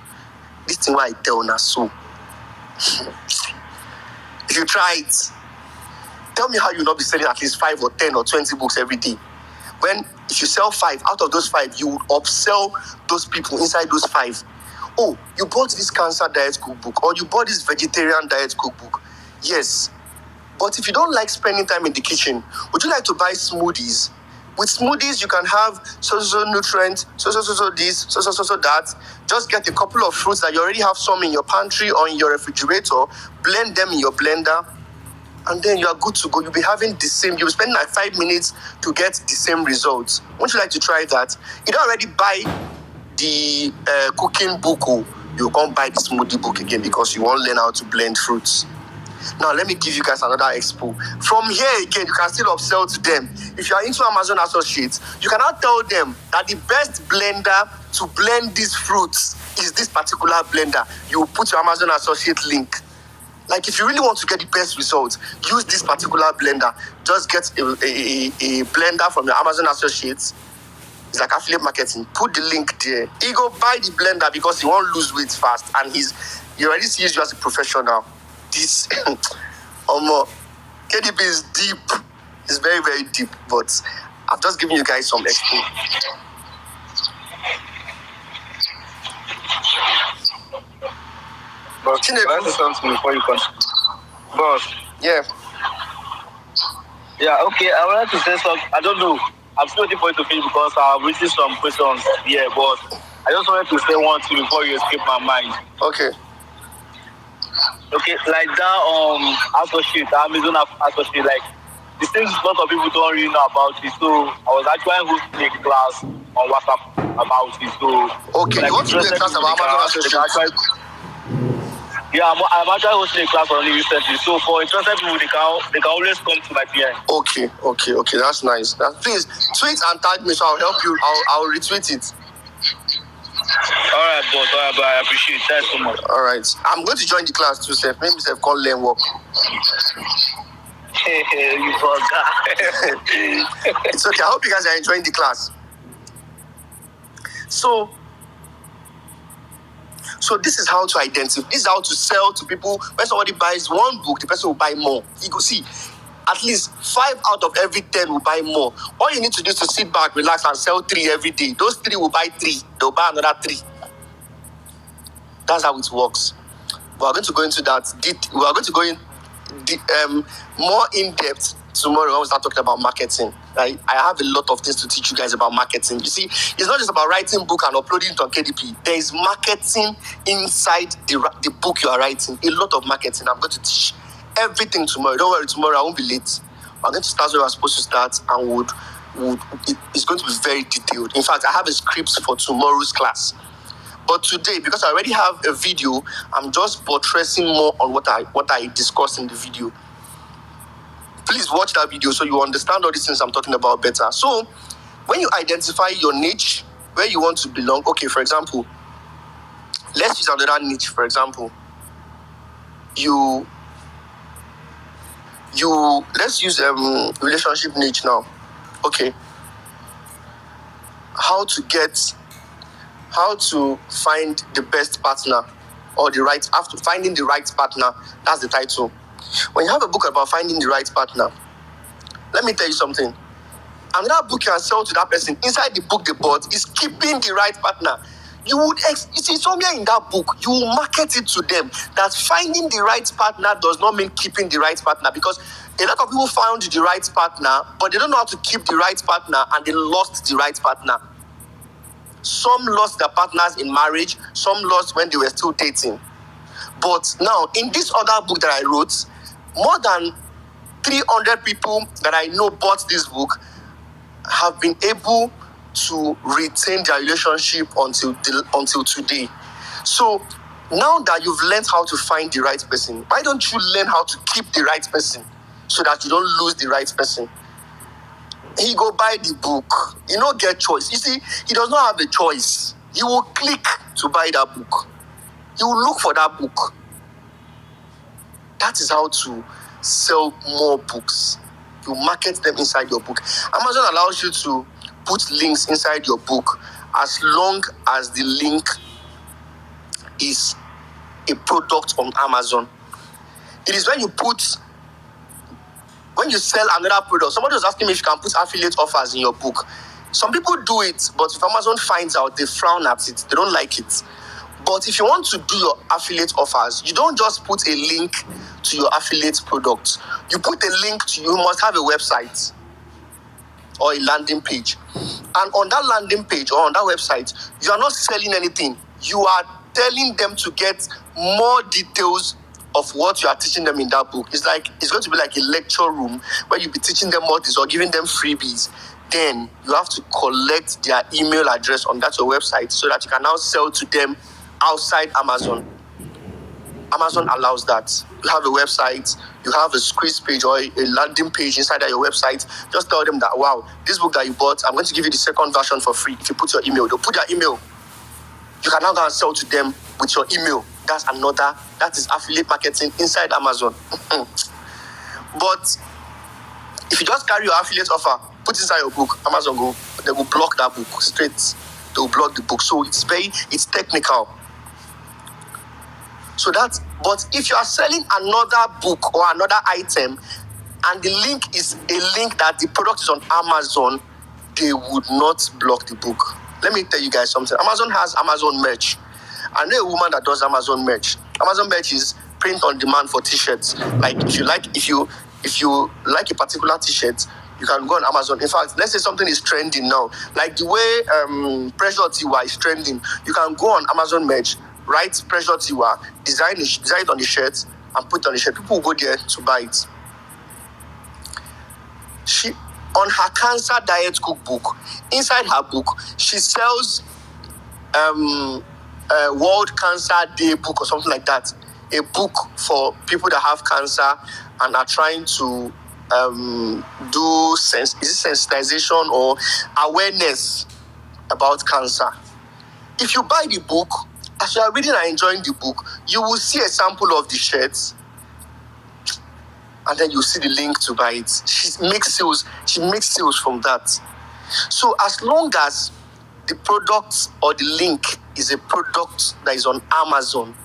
This thing why I tell now, so if you try it, tell me how you'll not be selling at least 5 or 10 or 20 books every day. When if you sell 5, out of those 5, you would upsell those people inside those 5. Oh, you bought this cancer diet cookbook, or you bought this vegetarian diet cookbook. Yes, but if you don't like spending time in the kitchen, would you like to buy smoothies? With smoothies, you can have so nutrients, so this, so that. Just get a couple of fruits that you already have some in your pantry or in your refrigerator, blend them in your blender, and then you are good to go. You'll be having the same, you'll spend like 5 minutes to get the same results. Wouldn't you like to try that? You don't already buy the cooking book, you can't buy the smoothie book again because you won't learn how to blend fruits. Now, let me give you guys another expo. From here again, you can still upsell to them. If you are into Amazon Associates, you can now tell them that the best blender to blend these fruits is this particular blender. You will put your Amazon Associate link. Like, if you really want to get the best results, use this particular blender. Just get a blender from your Amazon Associates. It's like affiliate marketing. Put the link there. He go buy the blender because he won't lose weight fast, and he already sees you as a professional. This KDP is deep. It's very, very deep, but I've just given you guys some expo. But can I say something before you continue? Boss. Yeah. Yeah, okay. I wanted to say something. I don't know. I'm still waiting for you to finish because I've written some questions here, but I just wanted to say one thing before you escape my mind. Okay. Okay, like that associate, Amazon associate, like the things a lot of people don't really know about it. So I was actually hosting a class on WhatsApp about it. So okay, like, you want to do a class about Amazon associate? Yeah, I'm actually hosting a class on it recently. So for interested people, they can always come to my PM. Okay, that's nice. Please tweet and tag me so I'll help you. I'll retweet it. All right, boss. All right, but I appreciate that so much. All right, I'm going to join the class too, Seth. Maybe Seth call learn work. You forgot. It's okay. I hope you guys are enjoying the class. So this is how to identify. This is how to sell to people. When somebody buys one book, the person will buy more. You go see, at least 5 out of every 10 will buy more. All you need to do is to sit back, relax, and sell 3 every day. Those 3 will buy 3. They'll buy another 3. That's how it works. We are going to go into that. We are going to go in more in depth tomorrow when we start talking about marketing. I have a lot of things to teach you guys about marketing. You see, it's not just about writing book and uploading it on KDP. There is marketing inside the book you are writing. A lot of marketing. I'm going to teach everything tomorrow. Don't worry, tomorrow I won't be late. I'm going to start where I'm supposed to start, and it's going to be very detailed. In fact, I have a script for tomorrow's class. But today, because I already have a video, I'm just buttressing more on what I discussed in the video. Please watch that video so you understand all these things I'm talking about better. So, when you identify your niche, where you want to belong, okay, for example, let's use another niche, for example. Let's use relationship niche now. Okay. How to get how to find the best partner or finding the right partner. That's the title. When you have a book about finding the right partner, let me tell you something. Another book you can sell to that person inside the book they bought is keeping the right partner. You see somewhere in that book, you will market it to them that finding the right partner does not mean keeping the right partner, because a lot of people found the right partner, but they don't know how to keep the right partner, and they lost the right partner. Some lost their partners in marriage, some lost when they were still dating. But now, in this other book that I wrote, more than 300 people that I know bought this book have been able to retain their relationship until today. So now that you've learned how to find the right person, why don't you learn how to keep the right person so that you don't lose the right person? He go buy the book. He don't get choice. You see, he does not have a choice. He will click to buy that book. He will look for that book. That is how to sell more books. You market them inside your book. Amazon allows you to put links inside your book as long as the link is a product on Amazon. It is when you sell another product. Somebody was asking me if you can put affiliate offers in your book. Some people do it, but if Amazon finds out, they frown at it. They don't like it. But if you want to do your affiliate offers, you don't just put a link to your affiliate product. You put a link you must have a website or a landing page. And on that landing page or on that website, you are not selling anything. You are telling them to get more details of what you are teaching them in that book. It's going to be like a lecture room where you'll be teaching them what is or giving them freebies. Then you have to collect their email address on that your website so that you can now sell to them outside Amazon. Amazon allows that. You have a website, you have a squeeze page or a landing page inside of your website. Just tell them that, wow, this book that you bought, I'm going to give you the second version for free if you put your email. They'll put their email. You can now go and sell to them with your email. That is affiliate marketing inside Amazon. But if you just carry your affiliate offer, put inside your book, Amazon they will block that book straight. They will block the book. So it's technical. But if you are selling another book or another item and the link is a link that the product is on Amazon, they would not block the book. Let me tell you guys something. Amazon has Amazon merch. I know a woman that does Amazon merch. Amazon merch is print on demand for t-shirts. Like if you like a particular t-shirt, you can go on Amazon. In fact, let's say something is trending now, like the way Pressure Tiwa is trending. You can go on Amazon merch, write Pressure Tiwa, design it on the shirt, and put it on the shirt. People will go there to buy it. She, on her cancer diet cookbook, inside her book, she sells World Cancer Day book or something like that. A book for people that have cancer and are trying to do sensitization or awareness about cancer. If you buy the book, as you are reading and enjoying the book, you will see a sample of the shirts, and then you see the link to buy it. She makes sales from that. So as long as the product or the link is a product that is on Amazon,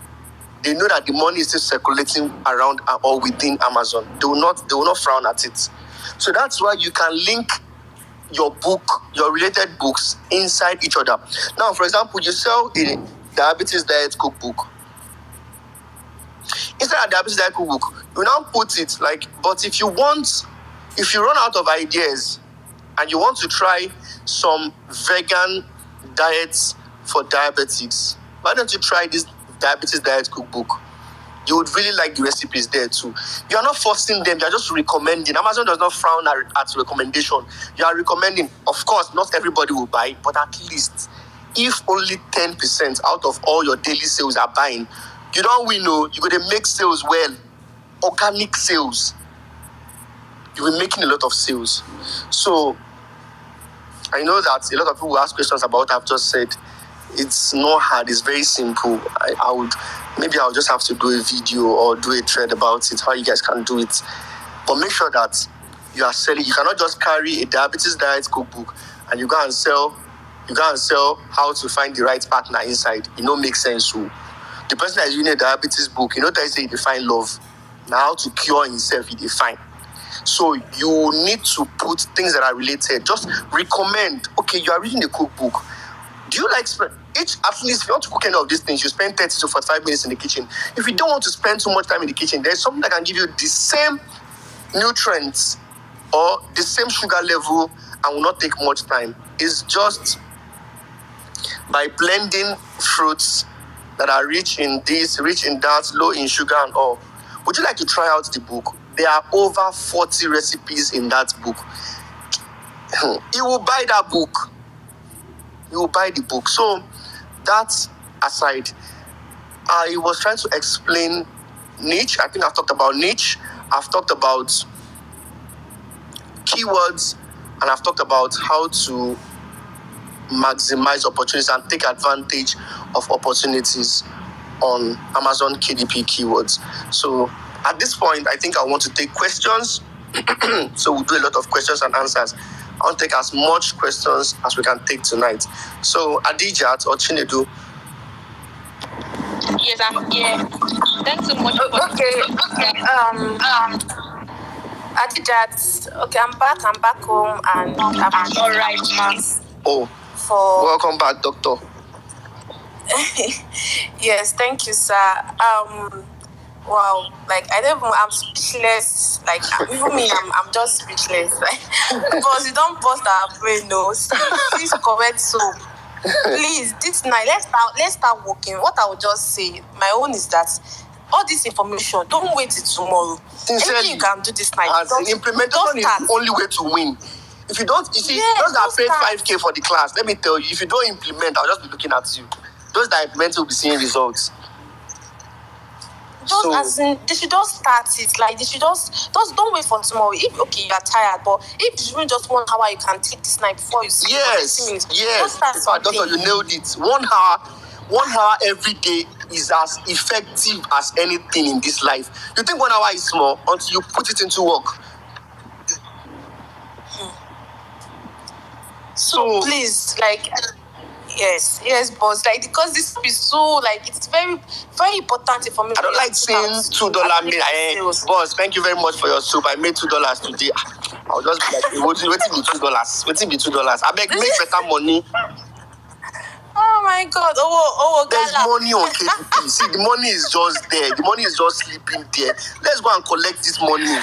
they know that the money is still circulating around or within Amazon. They will not frown at it. So that's why you can link your book, your related books inside each other. Now, for example, you sell a diabetes diet cookbook. Inside a diabetes diet cookbook, you now put it but if you run out of ideas and you want to try some vegan diets for diabetics, why don't you try this diabetes diet cookbook? You would really like the recipes there too. You are not forcing them, you are just recommending. Amazon does not frown at recommendation. You are recommending. Of course, not everybody will buy, but at least if only 10% out of all your daily sales are buying, you don't win. You're going to make sales well. Organic sales. You'll be making a lot of sales. So I know that a lot of people will ask questions about what I've just said. It's not hard. It's very simple. I'll just have to do a video or do a thread about it, how you guys can do it. But make sure that you are selling. You cannot just carry a diabetes diet cookbook and you go and sell you go and sell how to find the right partner inside. It no make sense. So the person that is reading a diabetes book, that I say he define love. Now how to cure himself, he define. So you need to put things that are related. Just recommend, okay, you are reading a cookbook. Do you like at least if you want to cook any of these things, you spend 30 to 45 minutes in the kitchen. If you don't want to spend too much time in the kitchen, there's something that can give you the same nutrients or the same sugar level and will not take much time. It's just by blending fruits that are rich in this, rich in that, low in sugar and all. Would you like to try out the book? There are over 40 recipes in that book. You will buy that book. You will buy the book. So that aside, I was trying to explain niche. I think I've talked about niche. I've talked about keywords, and I've talked about how to maximize opportunities and take advantage of opportunities on Amazon KDP keywords. So at this point, I think I want to take questions. So we'll do a lot of questions and answers. I want to take as much questions as we can take tonight. So Adijat or Chinedu. Yes, I'm here. Thanks so much. Adijat, okay, I'm back home and I'm all right, ma'am. For welcome back, doctor. Yes, thank you, sir. Wow, like I'm speechless. Like even me, I'm just speechless. Like, because you don't bust our brain, no. Please correct so. Please, this night, let's start working. What I would just say, my own is that all this information, don't wait till tomorrow. Anything you can do this night. Implementation is the only way to win. If you don't, you see, those that paid 5K for the class, let me tell you, if you don't implement, I'll just be looking at you. Those that implement will be seeing results. They should just start it. Like they should just don't wait for tomorrow. If you are tired, but if you really just 1 hour, you can take this night before you sleep. Yes. Doctor, you nailed it. 1 hour every day is as effective as anything in this life. You think 1 hour is small until you put it into work. So please, like. Yes, boss. Like because this is so it's very, very important information. I don't like saying $2. Boss, thank you very much for your soup. I made $2 today. I'll just be like, waiting be $2. Waiting be $2. I beg, make better money. Oh my God! There's money on KDP. See, the money is just there. The money is just sleeping there. Let's go and collect this money.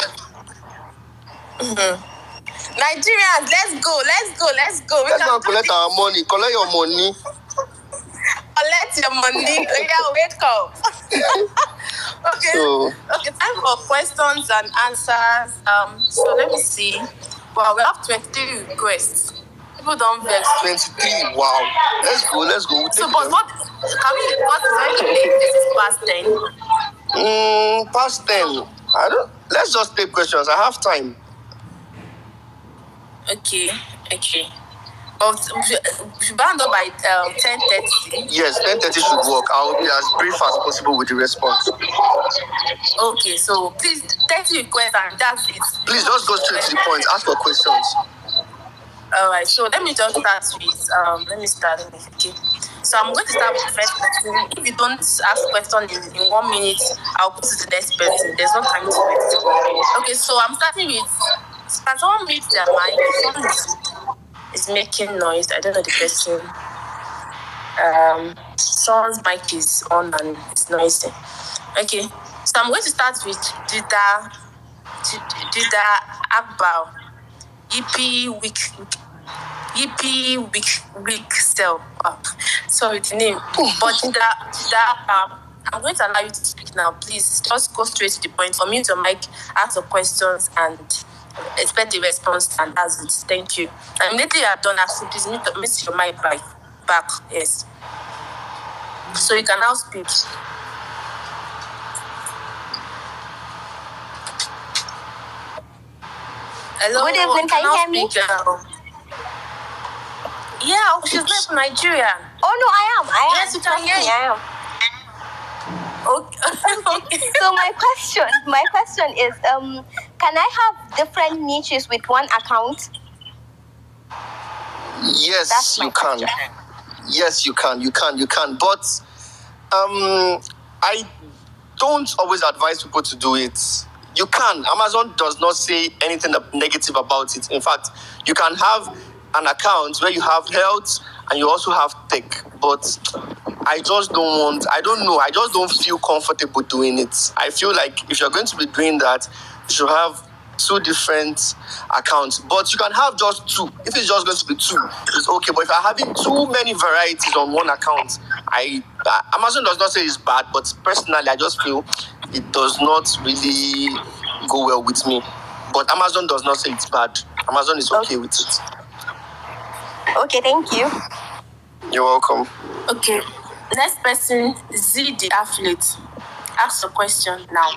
Nigerians, let's go. Let's go and collect our money. Collect your money. Collect your money. Yeah, wake up. Okay, time for questions and answers. So let me see. Wow, we have 23 requests. People don't vex. 23. Wow. Let's go. So, but what is very late? This is past 10. Past 10. Let's just take questions. I have time. Okay. But we should round up by 10:30. Yes, 10:30 should work. I will be as brief as possible with the response. Okay, so please 30 requests and that's it. Please just go straight to the point. Ask for questions. All right. So let me just start with Okay. So I'm going to start with the first question. If you don't ask question in 1 minute, I'll go to the next person. There's no time to wait. Okay. So I'm starting with. Can someone mute their mic? Someone is making noise. I don't know the person. Someone's mic is on and it's noisy. Okay. So I'm going to start with Dida Akbar. Week cell. Sorry, the name. But Dida I'm going to allow you to speak now. Please just go straight to the point. Unmute your mic, ask your questions, and expect the response, and that's it. Thank you. And immediately you are done asking, please mute your mic back. Yes. So you can now speak. Hello. Good evening. Can you hear me? Yeah, she's not from Nigeria. Oh no, I am. Yes, you can hear me. I am. Okay. So my question is, can I have different niches with one account? Yes, That's my you can. question. Yes, you can. But I don't always advise people to do it. You can. Amazon does not say anything negative about it. In fact, you can have an account where you have health and you also have tech. But I just don't want, I don't know, I just don't feel comfortable doing it. I feel like if you're going to be doing that, you should have two different accounts. But you can have just two. If it's just going to be two, it's okay. But if you're having too many varieties on one account, Amazon does not say it's bad, but personally, I just feel it does not really go well with me. But Amazon does not say it's bad. Amazon is okay with it. Okay, thank you. You're welcome. Okay. Next person, Z the athlete. Ask a question now.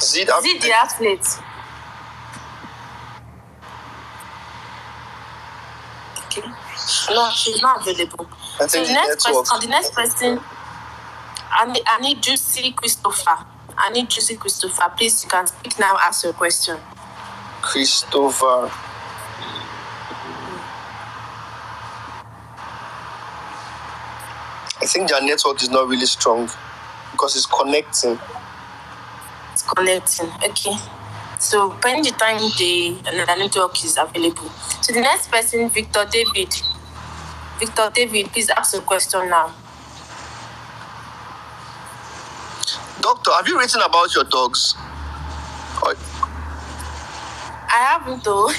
Z the athlete. Okay. No, she's not available. I So think the next person, I need Juicy Christopher. Please, you can speak now. Ask your question. Christopher. I think their network is not really strong because it's connecting. Okay. So when the time the network is available. So the next person, Victor David, please ask a question now. Doctor, have you written about your dogs? I haven't though.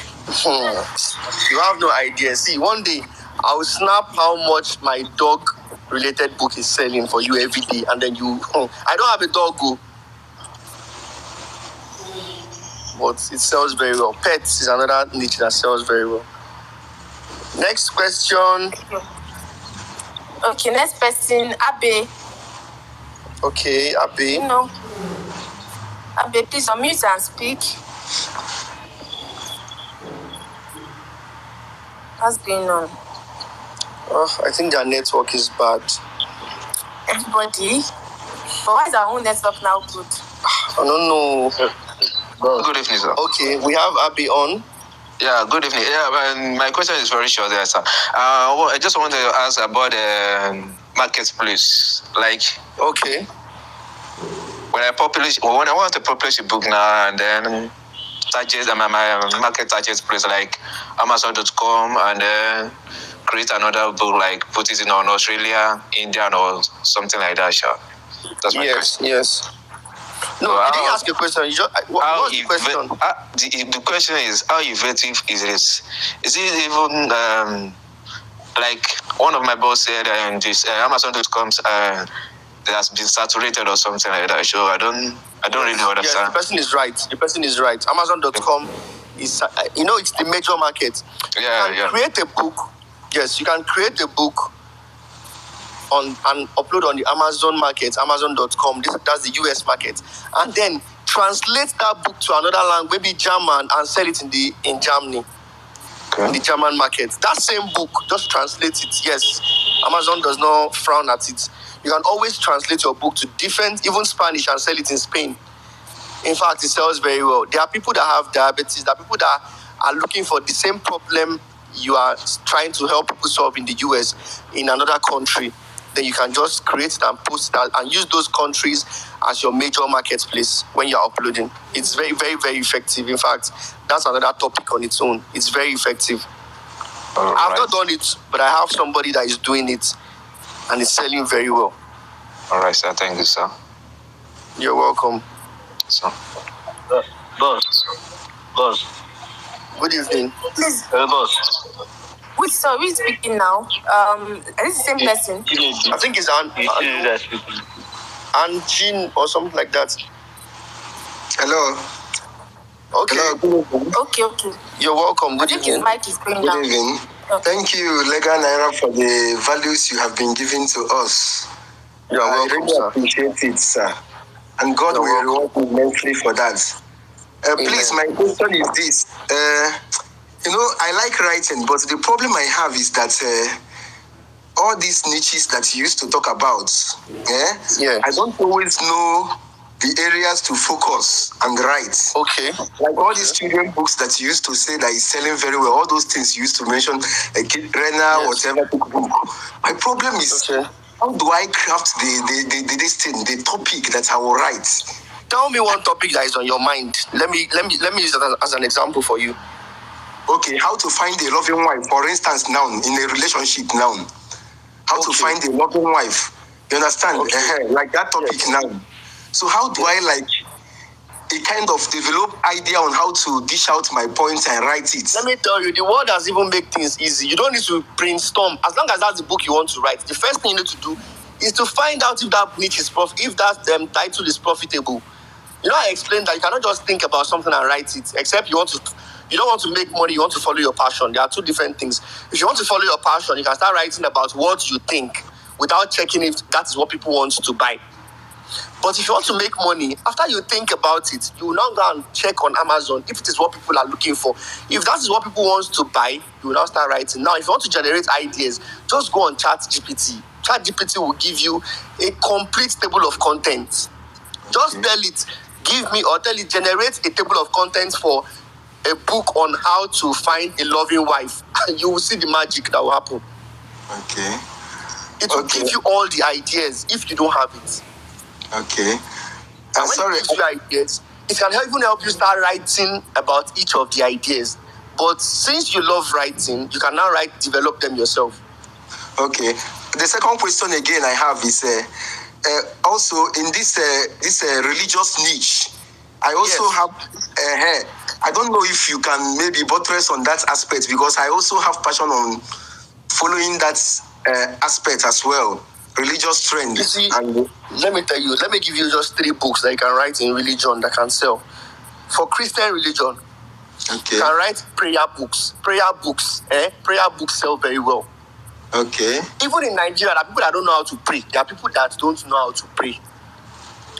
You have no idea. See, one day I will snap how much my dog-related book is selling for you every day, and then you. I don't have a dog, but it sells very well. Pets is another niche that sells very well. Next question. Okay, next person, Abe. Okay, Abe. No. Abe, please unmute and speak. What's going on? I think their network is bad. Everybody? But why is our own network now good? I don't know. Good evening, sir. Okay, we have Abe on. Yeah, good evening. Yeah, my question is very short there, sir. I just wanted to ask about the marketplace. Like, okay, when I want to publish a book now, and then my market target place like Amazon.com, and then create another book, like put it in on Australia, India, or something like that. Sure. That's my question. Yes. No, you didn't ask a question. You just, what's the question? The question is, how effective is this? Is it even like one of my boss said this Amazon.com that has been saturated or something like that? So I don't really understand. Yes, the person is right. Amazon.com is, it's the major market. Create a book. Yes, you can create a book and upload on the Amazon market, Amazon.com. That's the US market, and then translate that book to another language, maybe German, and sell it in Germany, in the German market. That same book, just translate it. Yes, Amazon does not frown at it. You can always translate your book to different, even Spanish, and sell it in Spain. In fact, it sells very well. There are people that have diabetes. There are people that are looking for the same problem you are trying to help people solve in the US in another country. Then you can just create it and post that and use those countries as your major marketplace when you're uploading. It's very, very, very effective. In fact, that's another topic on its own. It's very effective. I've not done it, but I have somebody that is doing it and it's selling very well. All right, sir. Thank you, sir. You're welcome. So, Boss. Good evening. Please. Boss. Who is speaking now? Is it the same person? I think it's Jean or something like that. Hello. Okay. Hello. Okay. You're welcome. Good I think evening. his mic is going Good down. evening. Okay. Thank you, Legalnairatv, for the values you have been giving to us. You're welcome, really sir. appreciate it, sir. And God You're will reward you immensely for that. Please, my question is this. I like writing, but the problem I have is that all these niches that you used to talk about, I don't always know the areas to focus and write. Okay. Like all these children books that you used to say that is selling very well, all those things you used to mention, a kid Renner, whatever book. My problem is, how do I craft the topic that I will write? Tell me one topic that is on your mind. Let me use it as an example for you. Okay, how to find a loving wife, for instance, now in a relationship now. How to find a loving wife. You understand? Like that topic now. So how do I like a kind of develop idea on how to dish out my points and write it? Let me tell you, the world has even made things easy. You don't need to brainstorm. As long as that's the book you want to write, the first thing you need to do is to find out if that niche is if that title is profitable. You know, I explained that you cannot just think about something and write it, except you don't want to make money, you want to follow your passion. There are two different things. If you want to follow your passion, you can start writing about what you think without checking if that is what people want to buy. But if you want to make money, after you think about it, you will now go and check on Amazon if it is what people are looking for. If that is what people want to buy, you will now start writing. Now, if you want to generate ideas, just go on ChatGPT. ChatGPT will give you a complete table of contents. Just tell it, generate a table of contents for a book on how to find a loving wife. You will see the magic that will happen. Okay. It will give you all the ideas if you don't have it. Okay. And when it gives you ideas, it can even help you start writing about each of the ideas. But since you love writing, you can now develop them yourself. Okay. The second question again I have is also in this religious niche, I also have I don't know if you can maybe buttress on that aspect, because I also have passion on following that aspect as well. Religious trends. You see, let me give you just 3 books that you can write in religion that can sell. For Christian religion, you can write prayer books. Prayer books sell very well. Okay. Even in Nigeria, there are people that don't know how to pray. There are people that don't know how to pray.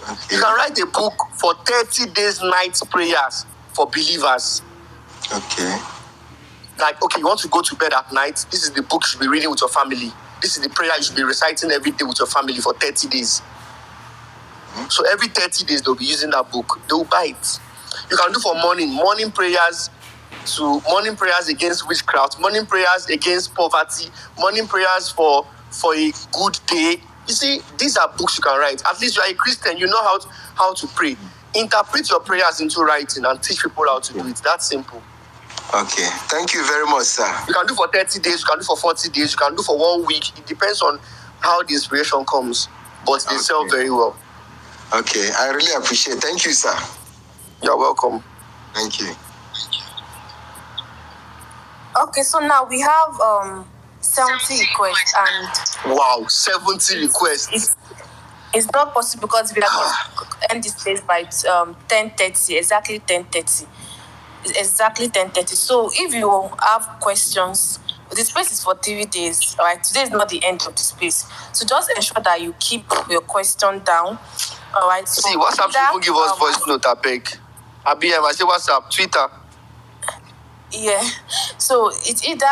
Okay. You can write a book for 30 days, nights prayers for believers. Okay. Like, you want to go to bed at night? This is the book you should be reading with your family. This is the prayer you should be reciting every day with your family for 30 days. So every 30 days, they'll be using that book. They'll buy it. You can do for morning prayers against witchcraft, morning prayers against poverty, morning prayers for a good day. You see, these are books you can write. At least you are a Christian, you know how to pray. Interpret your prayers into writing and teach people how to do it. That's simple. Okay. Thank you very much, sir. You can do for 30 days, you can do for 40 days, you can do for 1 week. It depends on how the inspiration comes. But they sell very well. Okay. I really appreciate it. Thank you, sir. You're welcome. Thank you. Okay, so now we have 70 requests, and wow, 70 requests. It's not possible because we are going to end this place by 10:30, exactly 10:30. Exactly 10:30. So if you have questions, the space is for 3 days. All right, today is not the end of the space. So just ensure that you keep your question down. All right. So see, WhatsApp people give us voice note, I beg. I say WhatsApp, Twitter. Yeah. So it's either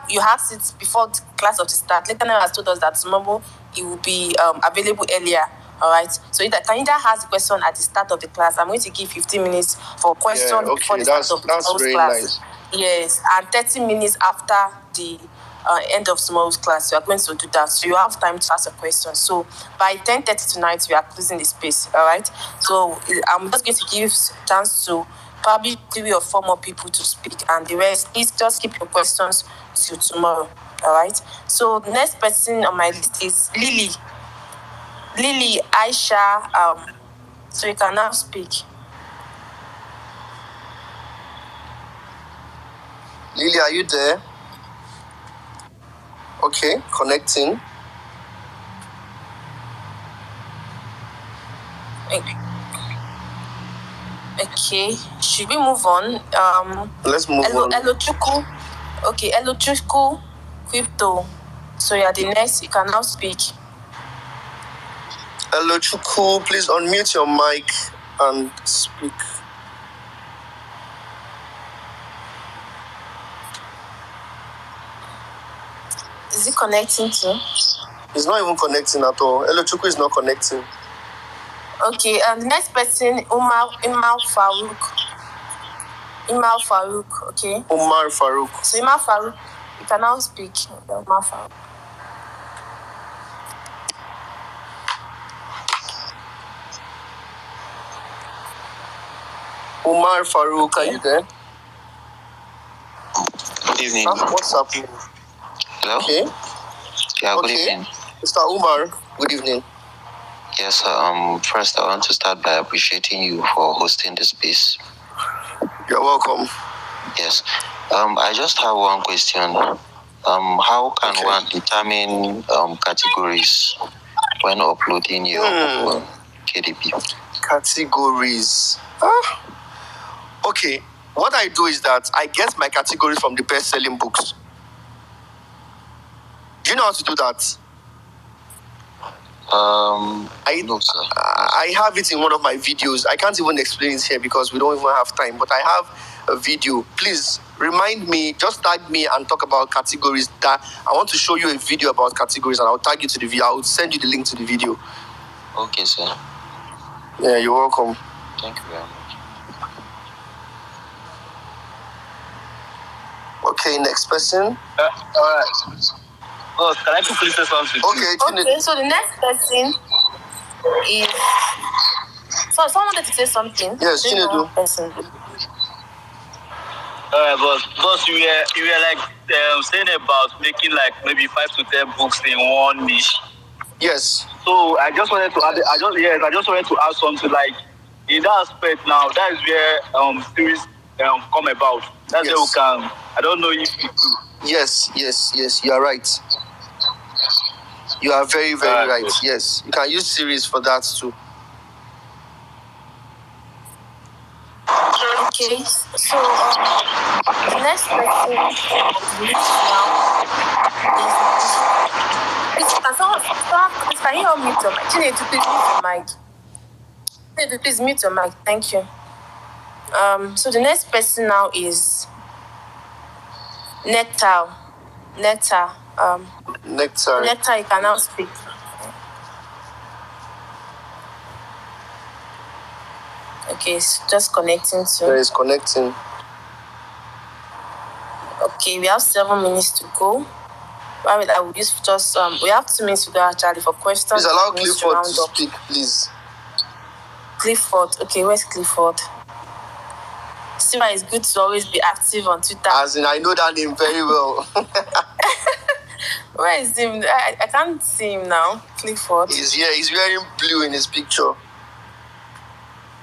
you ask it before the class of the start. Legalnairatv has told us that tomorrow it will be available earlier. All right. So either ask the question at the start of the class. I'm going to give 15 minutes for questions before the start of tomorrow's class. Nice. Yes, and 30 minutes after the end of tomorrow's class, you are going to do that. So you have time to ask a question. So by 10:30 tonight, we are closing the space. All right. So I'm just going to give chance to probably 3 or 4 more people to speak, and the rest, please just keep your questions till tomorrow. All right. So the next person on my list is Lily Aisha. So you can now speak. Lily, are you there? Okay, connecting. Okay, should we move on? Let's move on. Elochukwu. Okay, Elochukwu Crypto. So you are the next. You can now speak. Elochukwu, please unmute your mic and speak. Is it connecting too? It's not even connecting at all. Elochukwu is not connecting. Okay, the next person, Umar Farouk. Okay. Umar Farouk. So Umar Farouk, you can now speak. Umar Farouk. Umar Farouk, are you there? Good evening. What's happening? Hello? Okay. Yeah, good evening. Mr. Umar, good evening. Yes, first I want to start by appreciating you for hosting this space. You're welcome. Yes. I just have one question. How can one determine categories when uploading your KDP? Categories. Okay. What I do is that I get my categories from the best-selling books. Do you know how to do that? No, sir. I have it in one of my videos. I can't even explain it here because we don't even have time, but I have a video. Please remind me, just tag me and talk about categories. That I want to show you a video about categories, and I'll tag you to the video. I'll send you the link to the video. Okay, sir. Yeah, you're welcome. Thank you very much. Okay, next person. All right. Oh, can I quickly say something? Okay, so the next person is. So someone wanted to say something. Yes, Chinedu. Boss, you were like saying about making like maybe 5 to 10 books in one niche. Yes. So I just wanted to add. I just wanted to add something like in that aspect. Now that is where series come about. That's where we can. I don't know if you do. Yes. You are right. You are very, very right. Yes, you can use series for that too. Okay, so the next question now is can you all mute your mic? Chinedu, please mute your mic. Chinedu, please mute your mic. Thank you. So the next person now is Nectar. Nectar, you can now speak. Okay, it's just connecting to. It's connecting. Okay, we have 7 minutes to go. I will use just we have 2 minutes to go actually for questions. Please allow Clifford to speak, please. Clifford, okay, where's Clifford? Sima, it's good to always be active on Twitter. As in, I know that name very well. Where is him? I can't see him now. Clifford. He's here. He's wearing blue in his picture.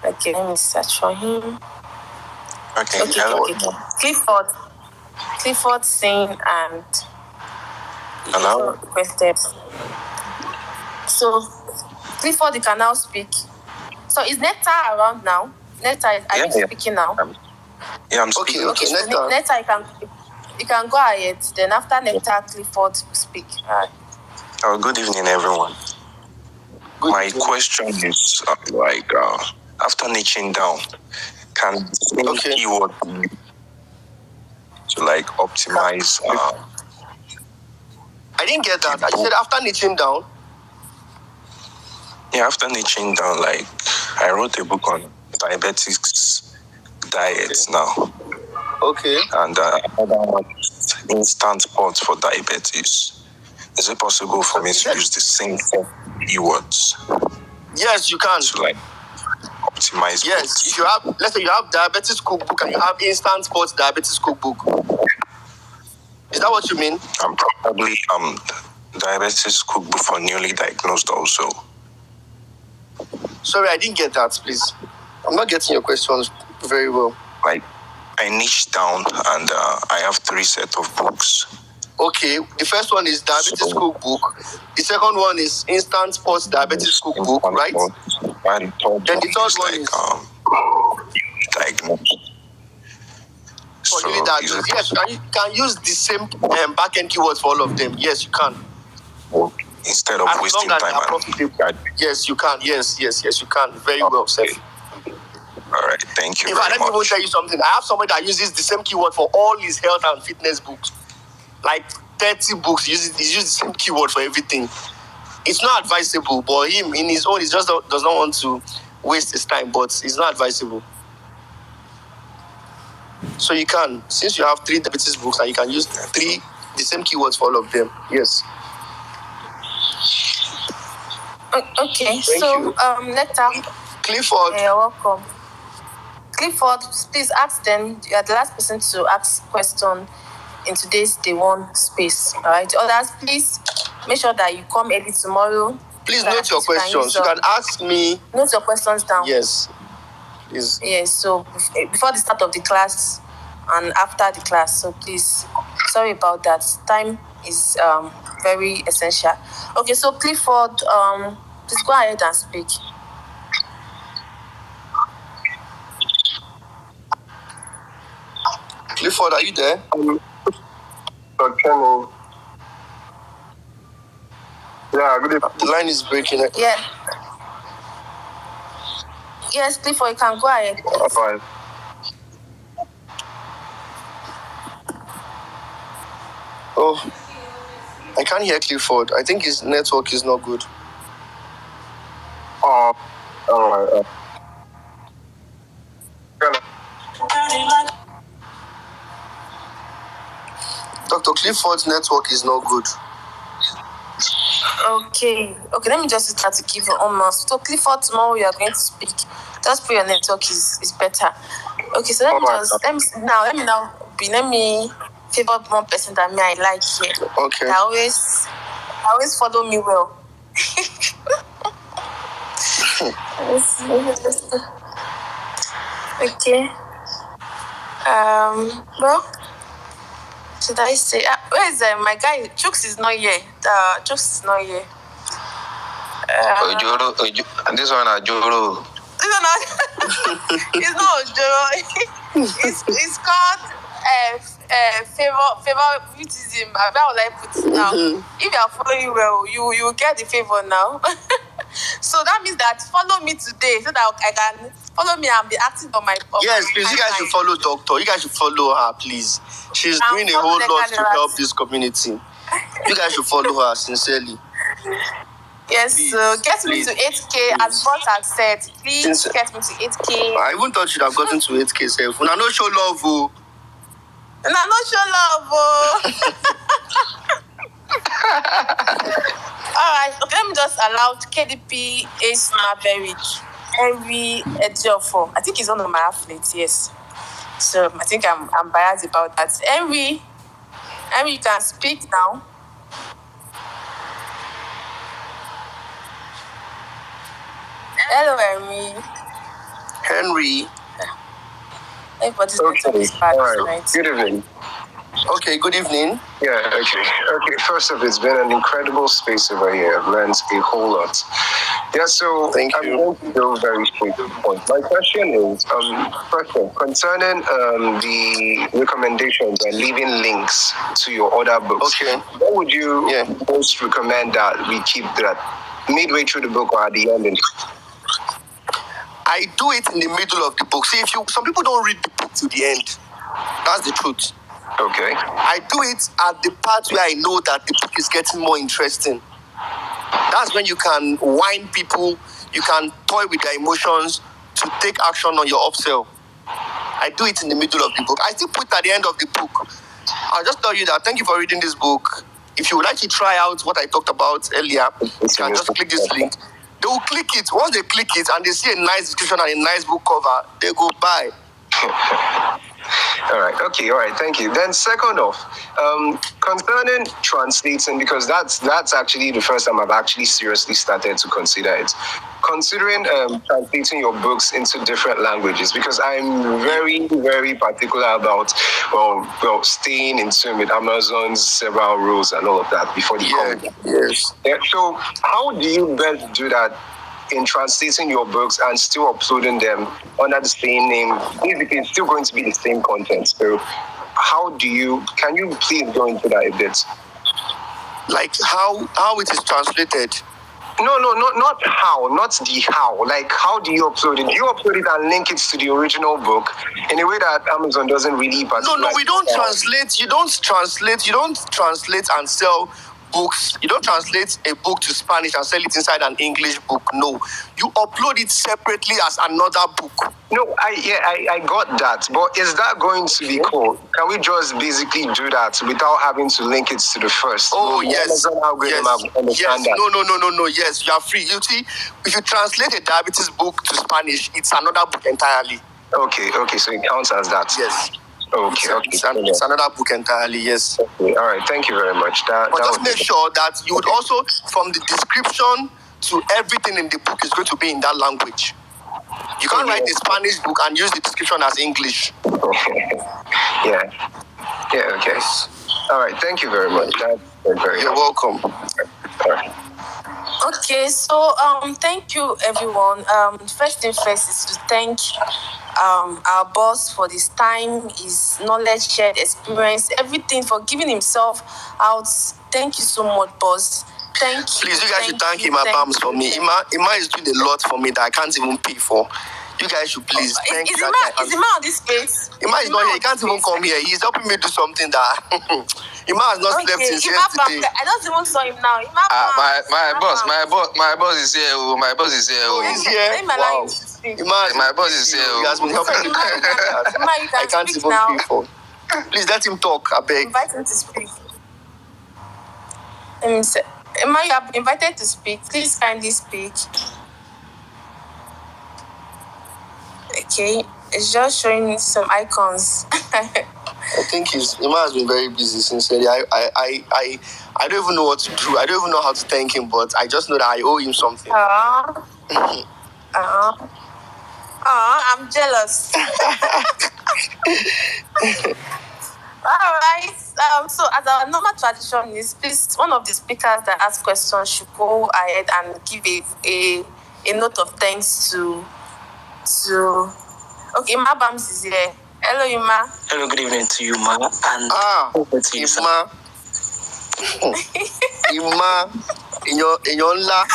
Okay, let me search for him. Okay. Clifford Singh and hello. Requested. So Clifford, you can now speak. So is Nectar around now? Nectar, are you speaking now? I'm speaking. Okay, so Nectar, you can go ahead. Then after Nectar, Clifford will speak. Oh, good evening, everyone. My question is after niching down, can the same keyword to optimize? I didn't get that. I said after niching down. Yeah, after niching down, I wrote a book on diabetics diets now. Okay. And instant pots for diabetes. Is it possible for me to use the same keywords? Yes, you can. To optimize. Yes, if you have, let's say you have diabetes cookbook and you have instant pots diabetes cookbook. Is that what you mean? Probably diabetes cookbook for newly diagnosed also. Sorry, I didn't get that, please. I'm not getting your questions very well. I niched down and I have 3 sets of books. Okay, the first one is diabetes cookbook. The second one is instant pots diabetes cookbook, right? And then the third one is diagnosed. For newly diagnosed. Yes, you can use the same back-end keywords for all of them. Yes, you can. Instead of wasting time. Yes, you can. Yes, you can. Very well said. All right, thank you. In fact, let me even tell you something. I have somebody that uses the same keyword for all his health and fitness books. 30 books, he uses the same keyword for everything. It's not advisable, but him in his own, he just does not want to waste his time, but it's not advisable. So you can, since you have 3 diabetes books and you can use the same keywords for all of them. Yes. Okay, so let's have Clifford. You're welcome. Clifford, please ask them. You are the last person to ask question in today's day one space. All right, others, please make sure that you come early tomorrow. Please note your questions. You can ask me. Note your questions down. Yes. Please. Yes. So before the start of the class and after the class. So please, sorry about that. Time is very essential. Okay. So Clifford, please go ahead and speak. Clifford, are you there? Okay. Yeah, good evening. The line is breaking. Yeah. Yes, Clifford, you can go ahead. Fine. Oh, I can't hear Clifford. I think his network is not good. All right. Dr. Clifford's network is not good. Okay, let me just start to give you almost. So Clifford, tomorrow you are going to speak. Just pray your network is better. Okay, so let me favor one person that I like here. Okay. That always follow me well. Okay. Well, should I say? Where is my guy? Chooks is not here. Chooks is not here. Ojoro, this one is Joro. It's not Ojoro. It's called favoritism. How will I put it now? If you are following well, you will get the favor now. So that means that follow me today so that I can follow me and be active on my. Yes, please. You guys should follow Doctor. You guys should follow her, please. She's doing a whole lot to help this community. You guys should follow her sincerely. Yes, so get me to 8K as Boss has said. Please get me to 8K. I even thought you'd have gotten to 8K self. Una no show love, oh. Una no show love, oh. Alright, okay, let me just allow KDP Ace Maverick, Henry Ejiofor. I think he's one of my athletes, yes. So I think I'm biased about that. Henry, you can speak now. Hello, Henry. Everybody's okay. All right. Good evening. Okay, good evening. Yeah, okay. First off, it's been an incredible space over here. I've learned a whole lot. Yeah, so I'm going to go very straight to the point. My question is, first of all, concerning the recommendations and leaving links to your other books. Okay. What would you most recommend that we keep that midway through the book or at the end? I do it in the middle of the book. See, some people don't read the book to the end. That's the truth. Okay. I do it at the part where I know that the book is getting more interesting. That's when you can whine people, you can toy with their emotions to take action on your upsell. I do it in the middle of the book. I still put it at the end of the book. I'll just tell you that thank you for reading this book. If you would like to try out what I talked about earlier, you can just click this link. They will click it. Once they click it and they see a nice description and a nice book cover, they go buy. All right, thank you. Then second off, concerning translating, because that's actually the first time I've actually seriously started to consider it. Considering translating your books into different languages, because I'm very, very particular about staying in tune with Amazon's several rules and all of that before the comment. Yes. Yeah, so how do you best do that in translating your books and still uploading them under the same name? Basically, it's still going to be the same content. So can you please go into that a bit? Like how it is translated? No, not how, not the how. Like, how do you upload it? Do you upload it and link it to the original book in a way that Amazon doesn't really? No, we don't translate. You don't translate and sell books. You don't translate a book to Spanish and sell it inside an English book. No, you upload it separately as another book. No, I got that, but is that going to be cool? Can we just basically do that without having to link it to the first? Oh, No, yes. Understand that. No. Yes, you are free. You see, if you translate a diabetes book to Spanish, it's another book entirely. Okay, so it counts as that. Yes. Okay. It's another book entirely, yes. Okay, all right, thank you very much. But just make sure that you would also, from the description to everything in the book, is going to be in that language. You can't write a Spanish book and use the description as English. Yeah, okay. All right, thank you very much. You're welcome. All right. Okay, so thank you everyone. First thing first is to thank our boss for this time, his knowledge, shared experience, everything, for giving himself out. Thank you so much, boss. Thank you. Please, you guys should thank Ima Bams for me. Ima is doing a lot for me that I can't even pay for. You guys should please thank Is Ima on this space? Ima is not here. He can't even come here. He's helping me do something that Ima has not slept since yesterday. I don't even saw him now. My boss is here. My boss is here. He's here. Wow. My boss is here. He has been helping me. I can't even pay for. Please let him talk, I beg. Invite him to speak. Emma, you are invited to speak. Please kindly speak. Okay, it's just showing some icons. I think Ima has been very busy sincerely. I don't even know what to do. I don't even know how to thank him, but I just know that I owe him something. I'm jealous. All right. So as our normal tradition is, please, one of the speakers that ask questions should go ahead and give a note of thanks to. Okay, Ima Bams is here. Hello, Ima. Hello, good evening to you, Ma. And Ima. Ima, in your la.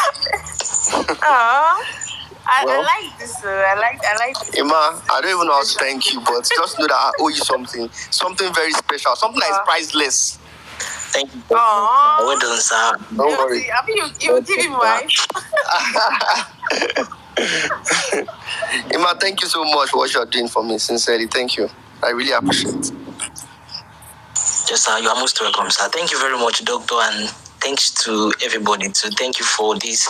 I like this. I like this. Ima, I don't even know how to thank you, but just know that I owe you something very special, something that is priceless. Thank you. Well done, sir. Don't worry. I mean, you give him wife. Ima, thank you so much for what you're doing for me. Sincerely, thank you. I really appreciate it. Yes, sir. You are most welcome, sir. Thank you very much, Doctor, and thanks to everybody. So thank you for these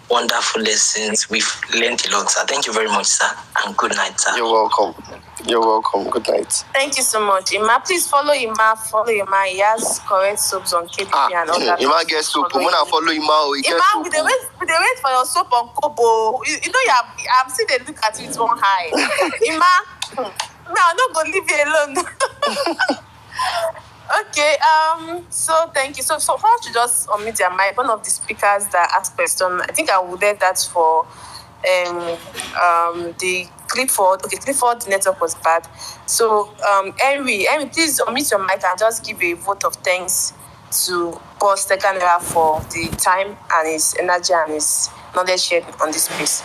wonderful lessons. We've learned a lot, sir. Thank you very much, sir. And good night, sir. You're welcome. Good night. Thank you so much, Ima. Please follow Ima. He has correct soaps on KDP and all that. Ima gets soap. When I follow Ima, we wait for your soap on Kobo. You know, I'm still they look at you with one eye. Ima, no, I'm not going to leave you alone. Okay, so thank you. So why don't you just unmute your mic? One of the speakers that asked question, I think I would let that for the Clifford. Okay, Clifford, the network was bad. So Henry, please unmute your mic and just give a vote of thanks to Boss Legalnairatv for the time and his energy and his knowledge shared on this space.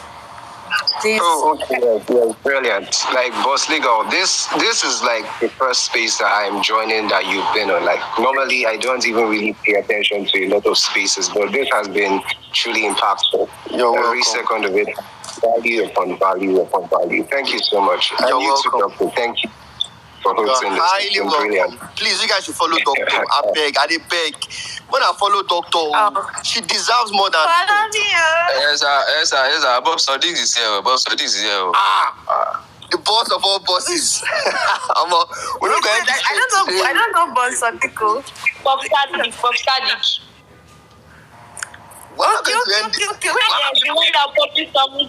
Please. Oh, okay, yeah, brilliant. Like Boss Legal, this is like the first space that I'm joining that you've been on. Like normally I don't even really pay attention to a lot of spaces, but this has been truly impactful. Every second of it, value upon value upon value. Thank you so much. You're welcome. Thank you for hosting this. Highly welcome. Please, you guys should follow Doctor. I beg. When I follow Doctor, she deserves more than. Yes, sir. Bob Sadiq is here. The boss of all bosses. We're not going to I don't know Boss Sadiq. Bob Sadiq. We're not going to end this. The one that published something.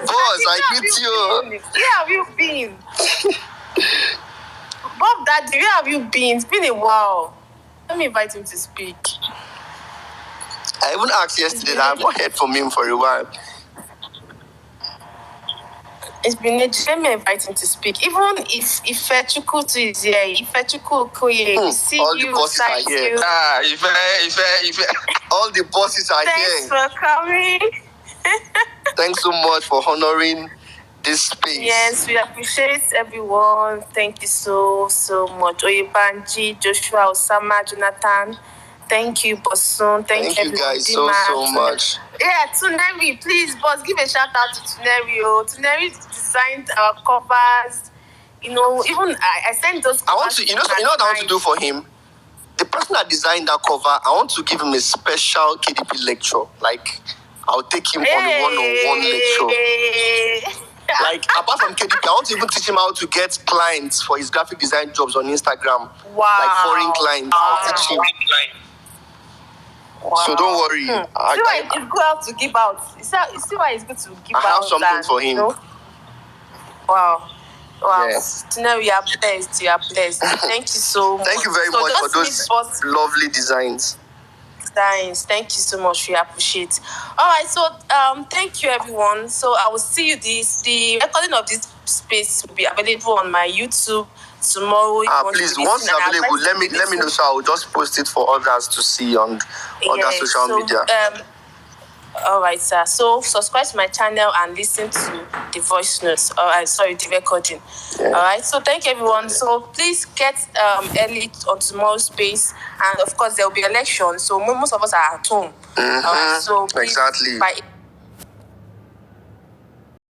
Boss, I greet you. Where have you been? Bob Daddy, where have you been? It's been a while. Let me invite him to speak. I even asked yesterday that I've not heard from him for a while. It's been ages. Let me invite him to speak. Even if Ifechuku is here, Ifechuku Okoye, see all you, the bosses are here. If All the bosses are Thanks here. for coming. Thanks so much for honoring this space. Yes, we appreciate everyone. Thank you so much. Oyebanji, Joshua, Osama, Jonathan. Thank you, Bosun. Thank you guys Dima, so much. Yeah, Tuneri, please, boss, give a shout out to Tuneri. Tuneri designed our covers. You know, even I sent those. I want to, you know what I want to do for him? The person that designed that cover, I want to give him a special KDP lecture. Like, I'll take him on a one-on-one lecture. Like, apart from KDP, I want to even teach him how to get clients for his graphic design jobs on Instagram. Wow. Like foreign clients. I'll teach him. Wow. So don't worry. See why it's good out to give out. You see why it's good to give out. I have something for him. You know? Wow. Yeah. Now you are blessed. You are blessed. Thank you so much. Thank you very much for those lovely designs. Thank you so much. We appreciate. All right. So thank you everyone. So I will see you the recording of this space will be available on my YouTube tomorrow. Please, once it's available, let me know so I'll just post it for others to see on other social media. All right, sir. So subscribe to my channel and listen to the voice notes. The recording. Yeah. All right. So thank you, everyone. So please get early on tomorrow's space, and of course there will be elections. So most of us are at home. Mm-hmm. All right. So please, exactly. By